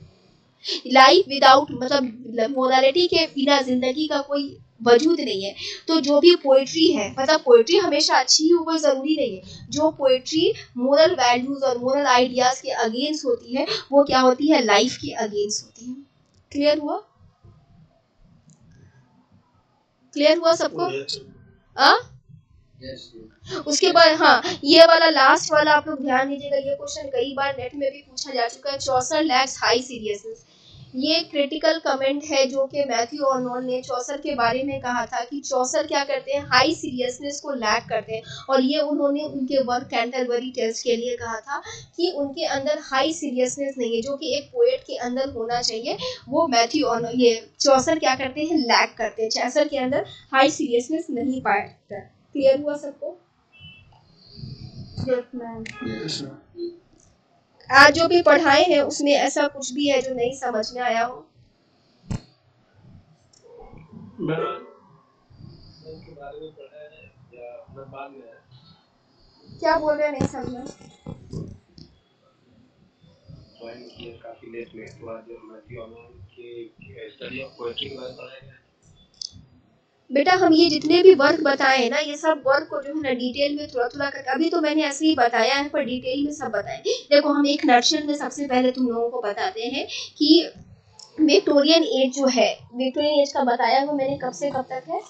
S2: लाइफ विदाउट, मतलब मोरालिटी के बिना जिंदगी का कोई वजूद नहीं है। तो जो भी पोएट्री है, मतलब पोएट्री हमेशा अच्छी ही हो जरूरी नहीं है। जो पोएट्री मोरल वैल्यूज और मोरल आइडियाज के अगेंस्ट होती है वो क्या होती है, लाइफ के अगेंस्ट होती है। क्लियर हुआ? क्लियर हुआ सबको? उसके बाद हाँ, ये वाला लास्ट वाला आप लोग ध्यान दीजिएगा। ये क्वेश्चन कई बार नेट में भी पूछा जा चुका है। चौसर लैक्स हाई सीरियसनेस। ये क्रिटिकल कमेंट है जो कि मैथ्यू आर्नोल्ड ने चौसर के बारे में कहा था कि चौसर क्या करते हैं, हाई सीरियसनेस को लैक करते हैं। और ये उन्होंने उनके वर्क कैंटरबरी टेल्स के लिए कहा था कि उनके अंदर हाई सीरियसनेस नहीं है, जो कि एक पोएट के अंदर होना चाहिए, वो मैथ्यू आर्नोल्ड ये चौसर क्या करते हैं, लैक करते हैं। चौसर के अंदर हाई सीरियसनेस नहीं पाया जाता है। क्लियर हुआ सबको?
S3: Yes ma'am.
S6: Yes, ma'am.
S2: आज जो भी पढ़ाए हैं उसमें ऐसा कुछ भी है जो नहीं समझ में आया हो?
S7: मैम के बारे में पढ़ा है या मैं बाद में है
S2: क्या बोल रहे हैं, नहीं समझा।
S7: ज्वाइन किया काफी लेट में, तो आज मैथ्यू आर्नोल्ड के स्टडी ऑफ पोएट्री के बारे में पढ़ा है।
S2: बेटा हम ये जितने भी वर्क बताए ना, ये सब वर्क को जो है ना डिटेल में थोड़ा थोड़ा करके, अभी तो मैंने ऐसे ही बताया है पर डिटेल में सब बताए। देखो हम एक नटशेल में सबसे पहले तुम लोगों को बताते हैं कि विक्टोरियन एज जो है, विक्टोरियन एज का बताया वो मैंने कब से कब तक है।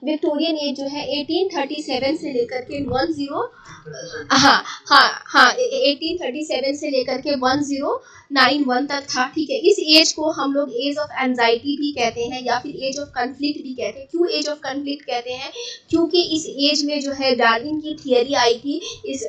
S2: विक्टोरियन एज जो है 1837 से लेकर के 1837 से लेकर के 1091 तक था। ठीक है, इस एज को हम लोग एज ऑफ एंजाइटी भी कहते हैं या फिर एज ऑफ कन्फ्लिक्ट भी कहते हैं। क्यों एज ऑफ कन्फ्लिक्ट कहते हैं? क्योंकि इस एज में जो है डार्विन की थियरी आई थी, इस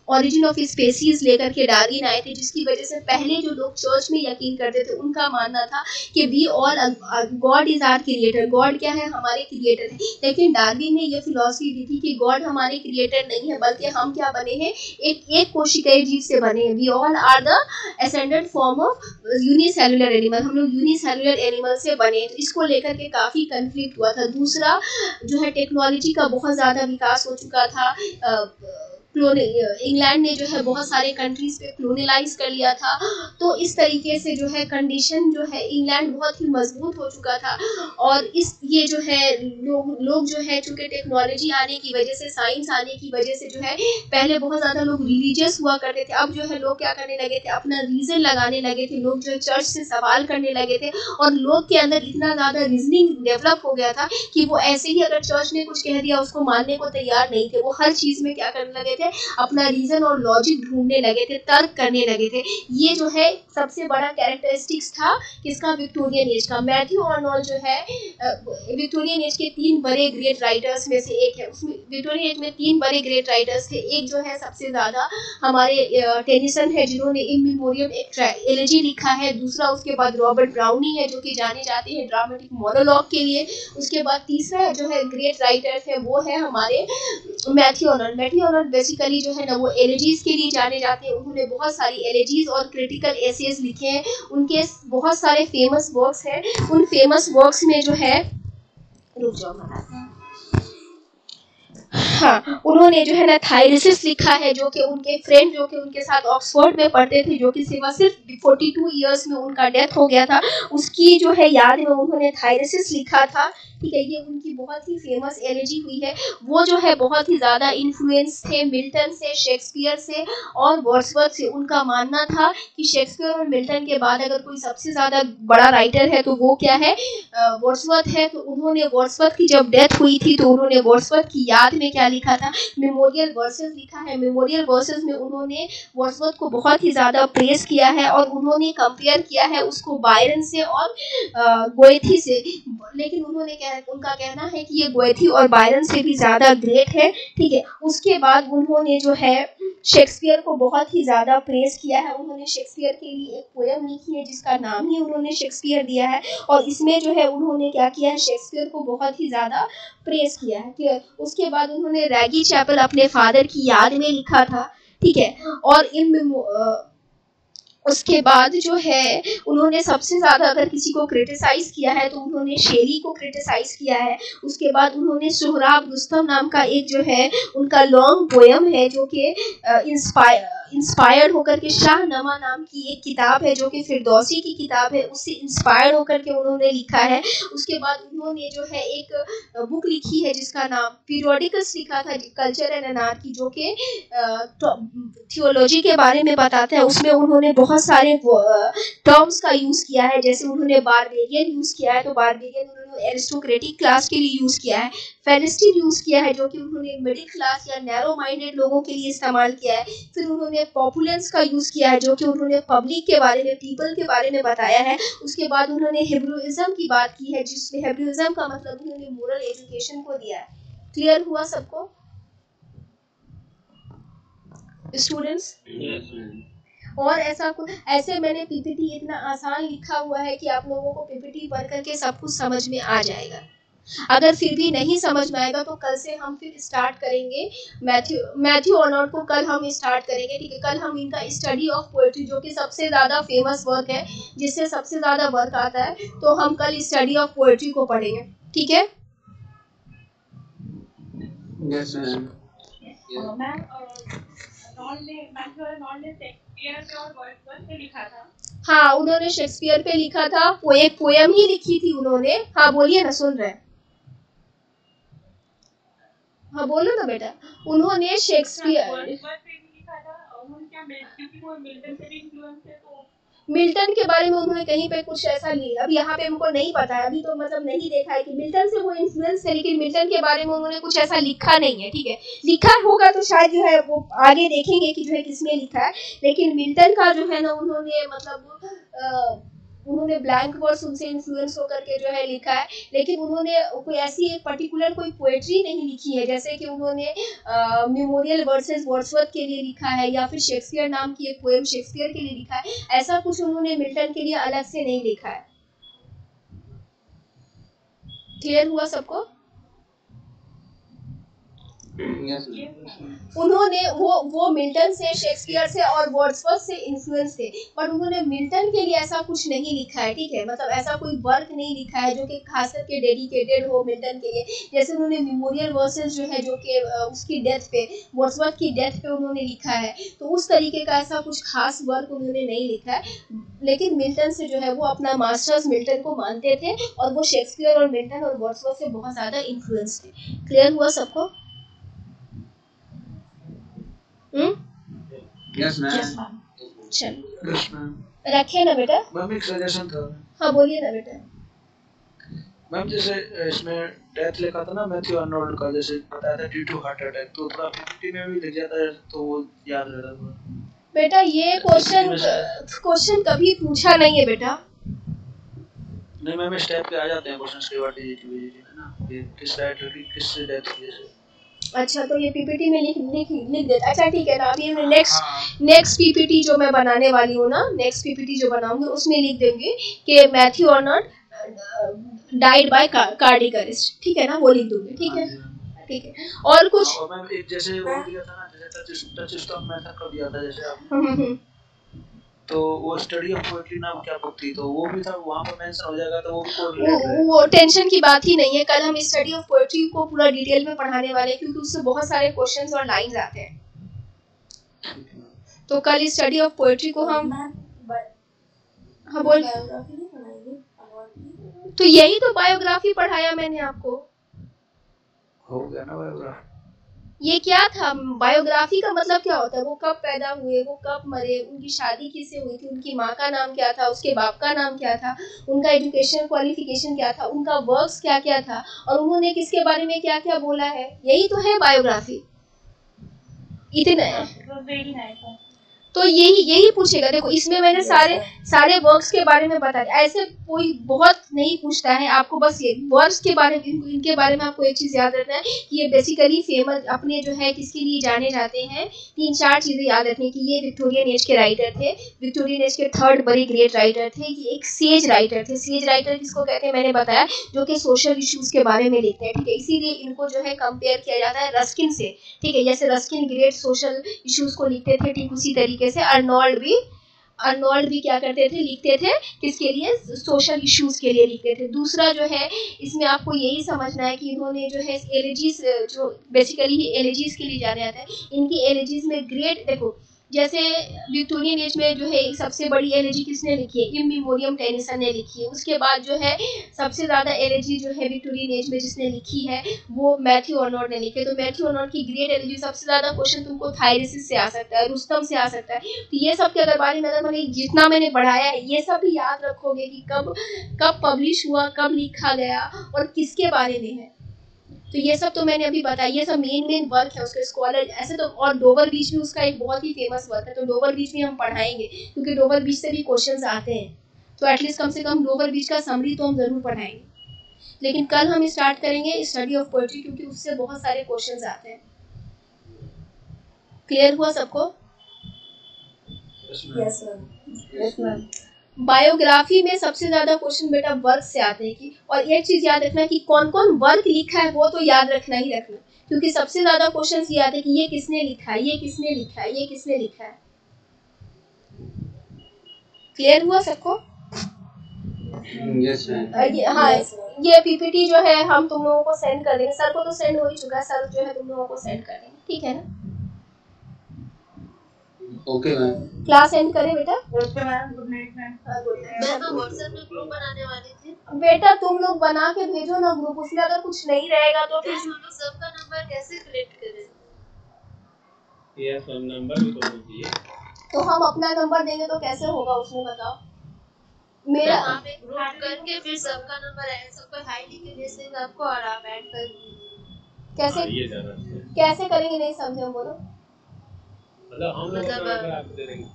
S2: ओरिजिन ऑफ स्पेसीज लेकर के डार्विन आए थे, जिसकी वजह से पहले जो लोग चर्च में यकीन करते थे उनका मानना था कि we all God is our creator, God क्या है, हमारे क्रिएटर है। लेकिन डार्विन ने ये फिलॉसफी दी थी कि गॉड हमारे क्रिएटर नहीं है, बल्कि हम क्या बने हैं, एक कोशिकीय जीव से बने हैं। We all are the ascendant form of unicellular animal, हम लोग यूनिसेलुलर एनिमल से बने। तो इसको लेकर के काफ़ी कन्फ्लिक्ट हुआ था। दूसरा जो है टेक्नोलॉजी का बहुत ज़्यादा विकास हो चुका था। इंग्लैंड ने जो है बहुत सारे कंट्रीज पे क्लोनलाइज कर लिया था। तो इस तरीके से जो है कंडीशन जो है, इंग्लैंड बहुत ही मजबूत हो चुका था। और इस ये जो है लोग जो है चूँकि टेक्नोलॉजी आने की वजह से, साइंस आने की वजह से जो है, पहले बहुत ज़्यादा लोग रिलीजियस हुआ करते थे, अब जो है लोग क्या करने लगे थे, अपना रीज़न लगाने लगे थे। लोग जो है चर्च से सवाल करने लगे थे और लोग के अंदर इतना ज़्यादा रीजनिंग डेवलप हो गया था कि वो ऐसे ही अगर चर्च ने कुछ कह दिया उसको मानने को तैयार नहीं थे। वो हर चीज़ में क्या करने लगे थे, अपना रीजन और लॉजिक ढूंढने लगे थे, तर्क करने लगे थे। ये जो है सबसे बड़ा कैरेक्टरिस्टिक्स था किसका, विक्टोरियन एज का। मैथ्यू आर्नोल्ड जो है विक्टोरियन एज के 3 बड़े ग्रेट राइटर्स में से एक है। उसमें विक्टोरियन एज में 3 बड़े ग्रेट राइटर्स थे। एक जो है सबसे ज़्यादा हमारे टेनिसन है, जिन्होंने इन मेमोरियम एक एलेजी लिखा है। दूसरा उसके बाद रॉबर्ट ब्राउनी है, जो कि जाने जाते हैं ड्रामेटिक मोनोलॉग के लिए। उसके बाद तीसरा जो है ग्रेट राइटर है, वो है हमारे Matthew Arnold. Matthew Arnold basically जो है ना वो एलेजीज के लिए जाने जाते हैं। उन्होंने बहुत सारी एलेजीज और क्रिटिकल एसेज लिखे हैं। उनके बहुत सारे फेमस वर्क्स हैं। उन फेमस वर्क्स में जो है, रुक जाओ हाँ, उन्होंने जो है ना थायरिसिस लिखा है, जो कि उनके फ्रेंड जो कि उनके साथ ऑक्सफोर्ड में पढ़ते थे, जो कि सिर्फ 42 ईयर्स में उनका डेथ हो गया था, उसकी जो है याद में उन्होंने थायरिसिस लिखा था। ठीक है, ये उनकी बहुत ही फेमस एलेजी हुई है। वो जो है बहुत ही ज़्यादा इन्फ्लुएंस थे मिल्टन से, शेक्सपियर से और वर्ड्सवर्थ से। उनका मानना था कि शेक्सपियर और मिल्टन के बाद अगर कोई सबसे ज़्यादा बड़ा राइटर है तो वो क्या है, वर्ड्सवर्थ है। तो उन्होंने वर्ड्सवर्थ की जब डेथ हुई थी तो उन्होंने वर्ड्सवर्थ की याद में क्या लिखा था, मेमोरियल वर्सेस लिखा है। मेमोरियल वर्सेस में उन्होंने वर्ड्सवर्थ को बहुत ही ज़्यादा प्रेस किया है और उन्होंने कंपेयर किया है उसको बायरन से और गोएथी से। लेकिन उन्होंने उनका कहना है कि ये गोएथी और बायरन से भी ज़्यादा ग्रेट है। ठीक है, उसके बाद उन्होंने जो है शेक्सपियर को बहुत ही ज़्यादा प्रेस किया है। उन्होंने शेक्सपियर के लिए एक पोएम लिखी है जिसका नाम ही उन्होंने शेक्सपियर दिया है। और इसमें जो है उन्होंने क्या किया है, शेक्सपियर को बहुत ही ज़्यादा प्रेस किया है। क्लियर। उसके बाद उन्होंने रैगी चैपल अपने फादर की याद में लिखा था। ठीक है, और उसके बाद जो है उन्होंने सबसे ज़्यादा अगर किसी को क्रिटिसाइज़ किया है तो उन्होंने शेली को क्रिटिसाइज़ किया है। उसके बाद उन्होंने सोहराब रुस्तम नाम का एक जो है उनका लॉन्ग पोएम है, जो कि इंस्पायर्ड होकर के शाहनामा नाम की एक किताब है, जो कि फिरदौसी की किताब है, उससे इंस्पायर्ड होकर के उन्होंने लिखा है। उसके बाद उन्होंने जो है एक बुक लिखी है जिसका नाम पीरियोडिकल्स लिखा था, कल्चर एंड एनार्की, जो कि थियोलॉजी के बारे में बताता है। उसमें उन्होंने बहुत सारे टर्म्स का यूज़ किया है, जैसे उन्होंने बारबेरियन यूज़ किया है। तो बारबेरियन उन्होंने उन्होंने एरिस्टोक्रेटिक क्लास के लिए यूज़ किया है, फेलिस्टीन यूज़ किया है जो कि उन्होंने मिडिल क्लास या नैरो माइंडेड लोगों के लिए इस्तेमाल किया है, फिर उन्होंने पॉपुलेंस का यूज़ किया है जो कि उन्होंने पब्लिक के बारे में, पीपल के बारे में बताया है। उसके बाद उन्होंने हिब्रूइज्म की बात की है, जिसमें हिब्रूइज्म का मतलब उन्होंने मोरल एजुकेशन को दिया है। क्लियर हुआ सबको स्टूडेंट्स? और ऐसे मैंने पीपीटी इतना आसान लिखा हुआ है कि आप लोगों को पीपीटी पढ़ करके सब कुछ समझ में आ जाएगा। अगर फिर भी नहीं समझ में आएगा तो कल से हम फिर स्टार्ट करेंगे मैथ्यू अर्नोल्ट को कल हम स्टार्ट करेंगे, ठीक है। कल हम इनका स्टडी ऑफ पोएट्री जो कि सबसे ज़्यादा फेमस वर्क है, जिससे सबसे ज़्यादा वर्क आता है, तो हम कल स्टडी ऑफ पोएट्री को पढ़ेंगे, ठीक है।
S6: Yes ma'am.
S3: मैम ने शेक्सपियर पे और वर्ड्सवर्थ पे लिखा था।
S2: हाँ, उन्होंने शेक्सपियर पे लिखा था, एक पोयम ही लिखी थी उन्होंने। हाँ बोलिए ना, सुन रहे हैं। हाँ बोलो ना बेटा। उन्होंने शेक्सपियर
S3: वर्ड्सवर्थ पे भी लिखा था और उन्होंने क्या क्योंकि वो मिल्टन से भी इन्फ्लुएंस है, तो
S2: मिल्टन के बारे में उन्होंने कहीं पे कुछ ऐसा लिखा, अब यहाँ पे हमको नहीं पता है, अभी तो मतलब नहीं देखा है कि मिल्टन से वो इन्फ्लुएंस है, लेकिन मिल्टन के बारे में उन्होंने कुछ ऐसा लिखा नहीं है, ठीक है। लिखा होगा तो शायद जो है वो आगे देखेंगे कि जो है किसने लिखा है, लेकिन मिल्टन का जो है ना उन्होंने मतलब उन्होंने ब्लैंक वर्स उनसे इन्फ्लुएंस होकर के जो है लिखा है, लेकिन उन्होंने कोई ऐसी एक पर्टिकुलर कोई पोएट्री नहीं लिखी है, जैसे कि उन्होंने मेमोरियल वर्सेस वर्ड्सवर्थ के लिए लिखा है या फिर शेक्सपियर नाम की एक पोएम शेक्सपियर के लिए लिखा है। ऐसा कुछ उन्होंने मिल्टन के लिए अलग से नहीं लिखा है। क्लियर हुआ सबको? उन्होंने वो मिल्टन से, शेक्सपियर से और वर्ड्सवर्थ से इन्फ्लुएंस थे, पर उन्होंने मिल्टन के लिए ऐसा कुछ नहीं लिखा है, ठीक है। मतलब ऐसा कोई वर्क नहीं लिखा है जो कि खास करके डेडिकेटेड हो मिल्टन के लिए। जैसे उन्होंने मेमोरियल वर्सेस जो है, जो कि उसकी डेथ पे, वर्ड्सवर्थ की डेथ पे उन्होंने लिखा है, तो उस तरीके का ऐसा कुछ खास वर्क उन्होंने नहीं लिखा है। लेकिन मिल्टन से जो है वो अपना मास्टर्स मिल्टन को मानते थे, और वो शेक्सपियर और मिल्टन और वर्ड्सवर्थ से बहुत ज़्यादा इन्फ्लुएंस थे। क्लियर हुआ सबको?
S6: Yes ma'am.
S2: चलो
S6: यस मैम।
S2: रखे ना बेटा।
S6: मैम एक सजेशन था।
S2: हाँ बोलिए ना बेटा।
S6: मैम जैसे इसमें डेथ लिखा था ना मैथ्यू अर्नोल्ड का, जैसे बताया था ड्यू टू हार्ट अटैक, तो थोड़ा पीपीटी में भी लिख जाता है तो वो याद रहता है।
S2: बेटा ये क्वेश्चन कभी पूछा नहीं है बेटा।
S6: नहीं मैम, इस टाइप के आ जाते हैं क्वेश्चंस के बारे में, है ना, ये किस राइटर की किस डेथ की है।
S2: अच्छा, तो ये पीपीटी में लिख देता। अच्छा ठीक है ना, अभी नेक्स्ट पीपीटी जो मैं बनाने वाली हूँ ना, नेक्स्ट पीपीटी जो बनाऊंगी उसमें लिख देंगे कि Matthew Arnold died by cardiac arrest, ठीक है ना, वो लिख दूंगी, ठीक है। ठीक है, और कुछ?
S6: और मैम एक जैसे वो दिया था ना, जैसे टच स्टॉप मेथड कर दिया था जैसे आपने, तो वो स्टडी ऑफ पोएट्री नाम क्या बुक थी, तो वो भी था वहाँ पर मेंशन हो जाएगा, तो
S2: वो टेंशन की बात ही नहीं है। कल हम स्टडी ऑफ पोएट्री को पूरा डिटेल में पढ़ाने वाले हैं, क्योंकि उससे बहुत सारे क्वेश्चंस और लाइंस आते हैं। तो कल स्टडी ऑफ पोएट्री को हम हाँ बोल, तो यही तो बायोग्राफी पढ़ाया मैंने आपको।
S6: हो गया ना बायोग्राफी?
S2: ये क्या था? बायोग्राफी का मतलब क्या होता है? वो कब पैदा हुए, वो कब मरे, उनकी शादी किससे हुई थी, उनकी माँ का नाम क्या था, उसके बाप का नाम क्या था, उनका एजुकेशन क्वालिफिकेशन क्या था, उनका वर्क्स क्या क्या था, और उन्होंने किसके बारे में क्या क्या बोला है। यही तो है बायोग्राफी। इतना तो यही पूछेगा। देखो इसमें मैंने सारे वर्क्स के बारे में बता दिया। ऐसे कोई बहुत नहीं पूछता है आपको, बस ये वर्क्स के बारे में, इनके बारे में आपको एक चीज याद रखना है कि ये बेसिकली फेमस अपने जो है किसके लिए जाने जाते हैं। 3-4 चीजें याद रखनी कि ये विक्टोरियन एज के राइटर थे, विक्टोरियन एज के 3rd बड़े ग्रेट राइटर थे। ये एक सेज राइटर थे। सेज राइटर किसको कहते हैं मैंने बताया, जो कि सोशल इश्यूज के बारे में लिखते हैं, ठीक है। इसीलिए इनको जो है कंपेयर किया जाता है रस्किन से, ठीक है। जैसे रस्किन ग्रेट सोशल इश्यूज को लिखते थे, ठीक उसी तरीके से अर्नोल्ड भी क्या करते थे, लिखते थे किसके लिए, सोशल इश्यूज के लिए लिखते थे। दूसरा जो है इसमें आपको यही समझना है कि इन्होंने जो है एलिजीज, जो बेसिकली एलिजीज के लिए जाने जाते हैं, इनकी एलिजीज में ग्रेट, देखो जैसे विक्टोरियन एज में जो है सबसे बड़ी एलर्जी किसने लिखी है, इन मेमोरियम टेनिसन ने लिखी है। उसके बाद जो है सबसे ज़्यादा एलर्जी जो है विक्टोरियन एज में जिसने लिखी है वो मैथ्यू अर्नोल्ड ने लिखी है। तो मैथ्यू अर्नोल्ड की ग्रेट एलर्जी, सबसे ज़्यादा क्वेश्चन तुमको थायरिसिस से आ सकता है, रुस्तम से आ सकता है। तो ये सब के अगर बारे में अगर मैंने जितना मैंने पढ़ाया है ये सब भी याद रखोगे कि कब पब्लिश हुआ, कब लिखा गया और किसके बारे में है। तो ये सब तो मैंने अभी बताया, ये सब मेन वर्क है उसके स्कॉलर ऐसे तो। और डोवर बीच भी उसका एक बहुत ही फेमस वर्क है, तो डोवर बीच भी हम पढ़ाएंगे क्योंकि डोवर बीच से भी क्वेश्चंस आते हैं। तो एटलीस्ट कम से कम डोवर बीच का समरी तो हम जरूर पढ़ाएंगे। लेकिन कल हम स्टार्ट करेंगे स्टडी ऑफ पोएट्री क्योंकि उससे बहुत सारे क्वेश्चंस आते हैं। क्लियर हुआ सबको?
S5: Yes ma'am.
S2: बायोग्राफी में सबसे ज्यादा क्वेश्चन बेटा वर्क से आते हैं कि, और एक चीज याद रखना कि कौन कौन वर्क लिखा है वो तो याद रखना ही रखना, क्योंकि सबसे ज्यादा क्वेश्चन ये आते हैं कि ये किसने लिखा है, ये किसने लिखा है, ये किसने लिखा है। क्लियर हुआ सबको?
S1: Yes ma'am.
S2: हाँ, ये पीपीटी जो है हम तुम लोगों को सेंड कर देंगे। सर को तो सेंड हो ही चुका है, सर जो है तुम लोगों को सेंड कर देंगे, ठीक है ना?
S1: Okay ma'am.
S2: क्लास एंड करें बेटा?
S3: Okay ma'am, good night ma'am.
S5: मैं तो व्हाट्सएप में ग्रुप बनाने वाली थी।
S2: बेटा तुम लोग बना के भेजो ना ग्रुप, उसमें अगर कुछ नहीं रहेगा तो फिर
S5: हम लोग सबका नंबर कैसे कलेक्ट करें?
S7: यस मैम, नंबर भी तो दीजिए।
S2: तो हम अपना नंबर देंगे तो कैसे होगा उसमें बताओ? मेरा
S5: आप एक ग्रुप करके फिर सबका नंबर ऐड, सबको हाई लिख के भेज देंगे आपको और आप ऐड कर दीजिए।
S2: कैसे करेंगे नहीं समझे, हम बोलो।
S7: मतलब हम लोग अपना नंबर आपको दे देंगे,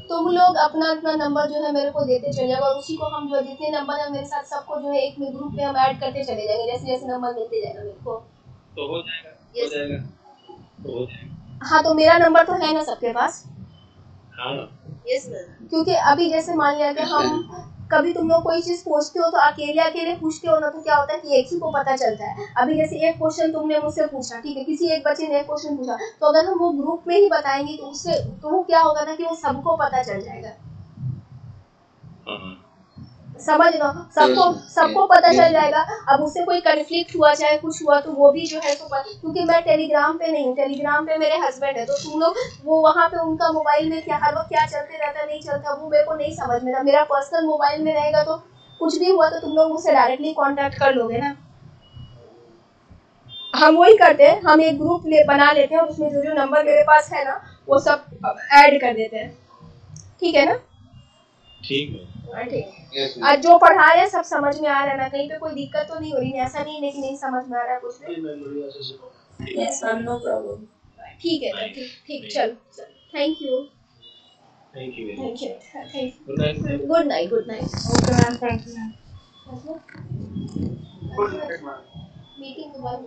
S2: तुम लोग अपना अपना नंबर जो है मेरे को देते चले जाओ, और उसी को हम जो जितने नंबर है मेरे साथ सबको जो है एक में ग्रुप में हम ऐड करते चले जाएंगे, जैसे जैसे नंबर मिलते जाएगा मेरे को।
S7: तो हो जाएगा। हो जाएगा, तो हो जाएगा।
S2: हाँ, तो मेरा नंबर तो है ना सबके पास?
S7: हाँ
S5: यस मैम।
S2: क्योंकि अभी जैसे मान लिया कि हम कभी तुम लोग कोई चीज पूछते हो तो अकेले पूछते हो ना, तो क्या होता है कि एक ही को पता चलता है। अभी जैसे एक क्वेश्चन तुमने मुझसे पूछा, ठीक है, किसी एक बच्चे ने एक क्वेश्चन पूछा, तो अगर हम वो ग्रुप में ही बताएंगे तो उससे तो वो क्या होगा ना कि वो सबको पता चल जाएगा। समझ लो, सबको पता चल जाएगा। अब उससे कोई कन्फ्लिक्ट हुआ चाहे कुछ हुआ तो वो भी जो है तो क्योंकि मैं टेलीग्राम पे नहीं हूँ, टेलीग्राम पे मेरे हस्बैंड है, तो तुम लोग वो वहाँ पे उनका मोबाइल में क्या हर वक्त क्या चलते रहता नहीं चलता वो मेरे को नहीं समझ में। मेरा पर्सनल मोबाइल में रहेगा तो कुछ भी हुआ तो तुम लोग मुझसे डायरेक्टली कॉन्टेक्ट कर लोगे ना। हम वही करते हैं, हम एक ग्रुप बना लेते हैं और उसमें जो जो नंबर मेरे पास है ना वो सब ऐड कर देते हैं, ठीक है ना? ठीक है। आज जो पढ़ा रहे हैं सब समझ में आ रहा है ना? कहीं पे कोई दिक्कत तो नहीं हो रही? ऐसा नहीं है कि नहीं समझ में आ रहा है कुछ भी?
S5: Yes ma'am, no problem.
S2: ठीक है, ठीक, चलो, thank you. Good night.
S3: Okay ma'am, thank you ma'am.
S4: Good night ma'am.
S2: Meeting दोबारा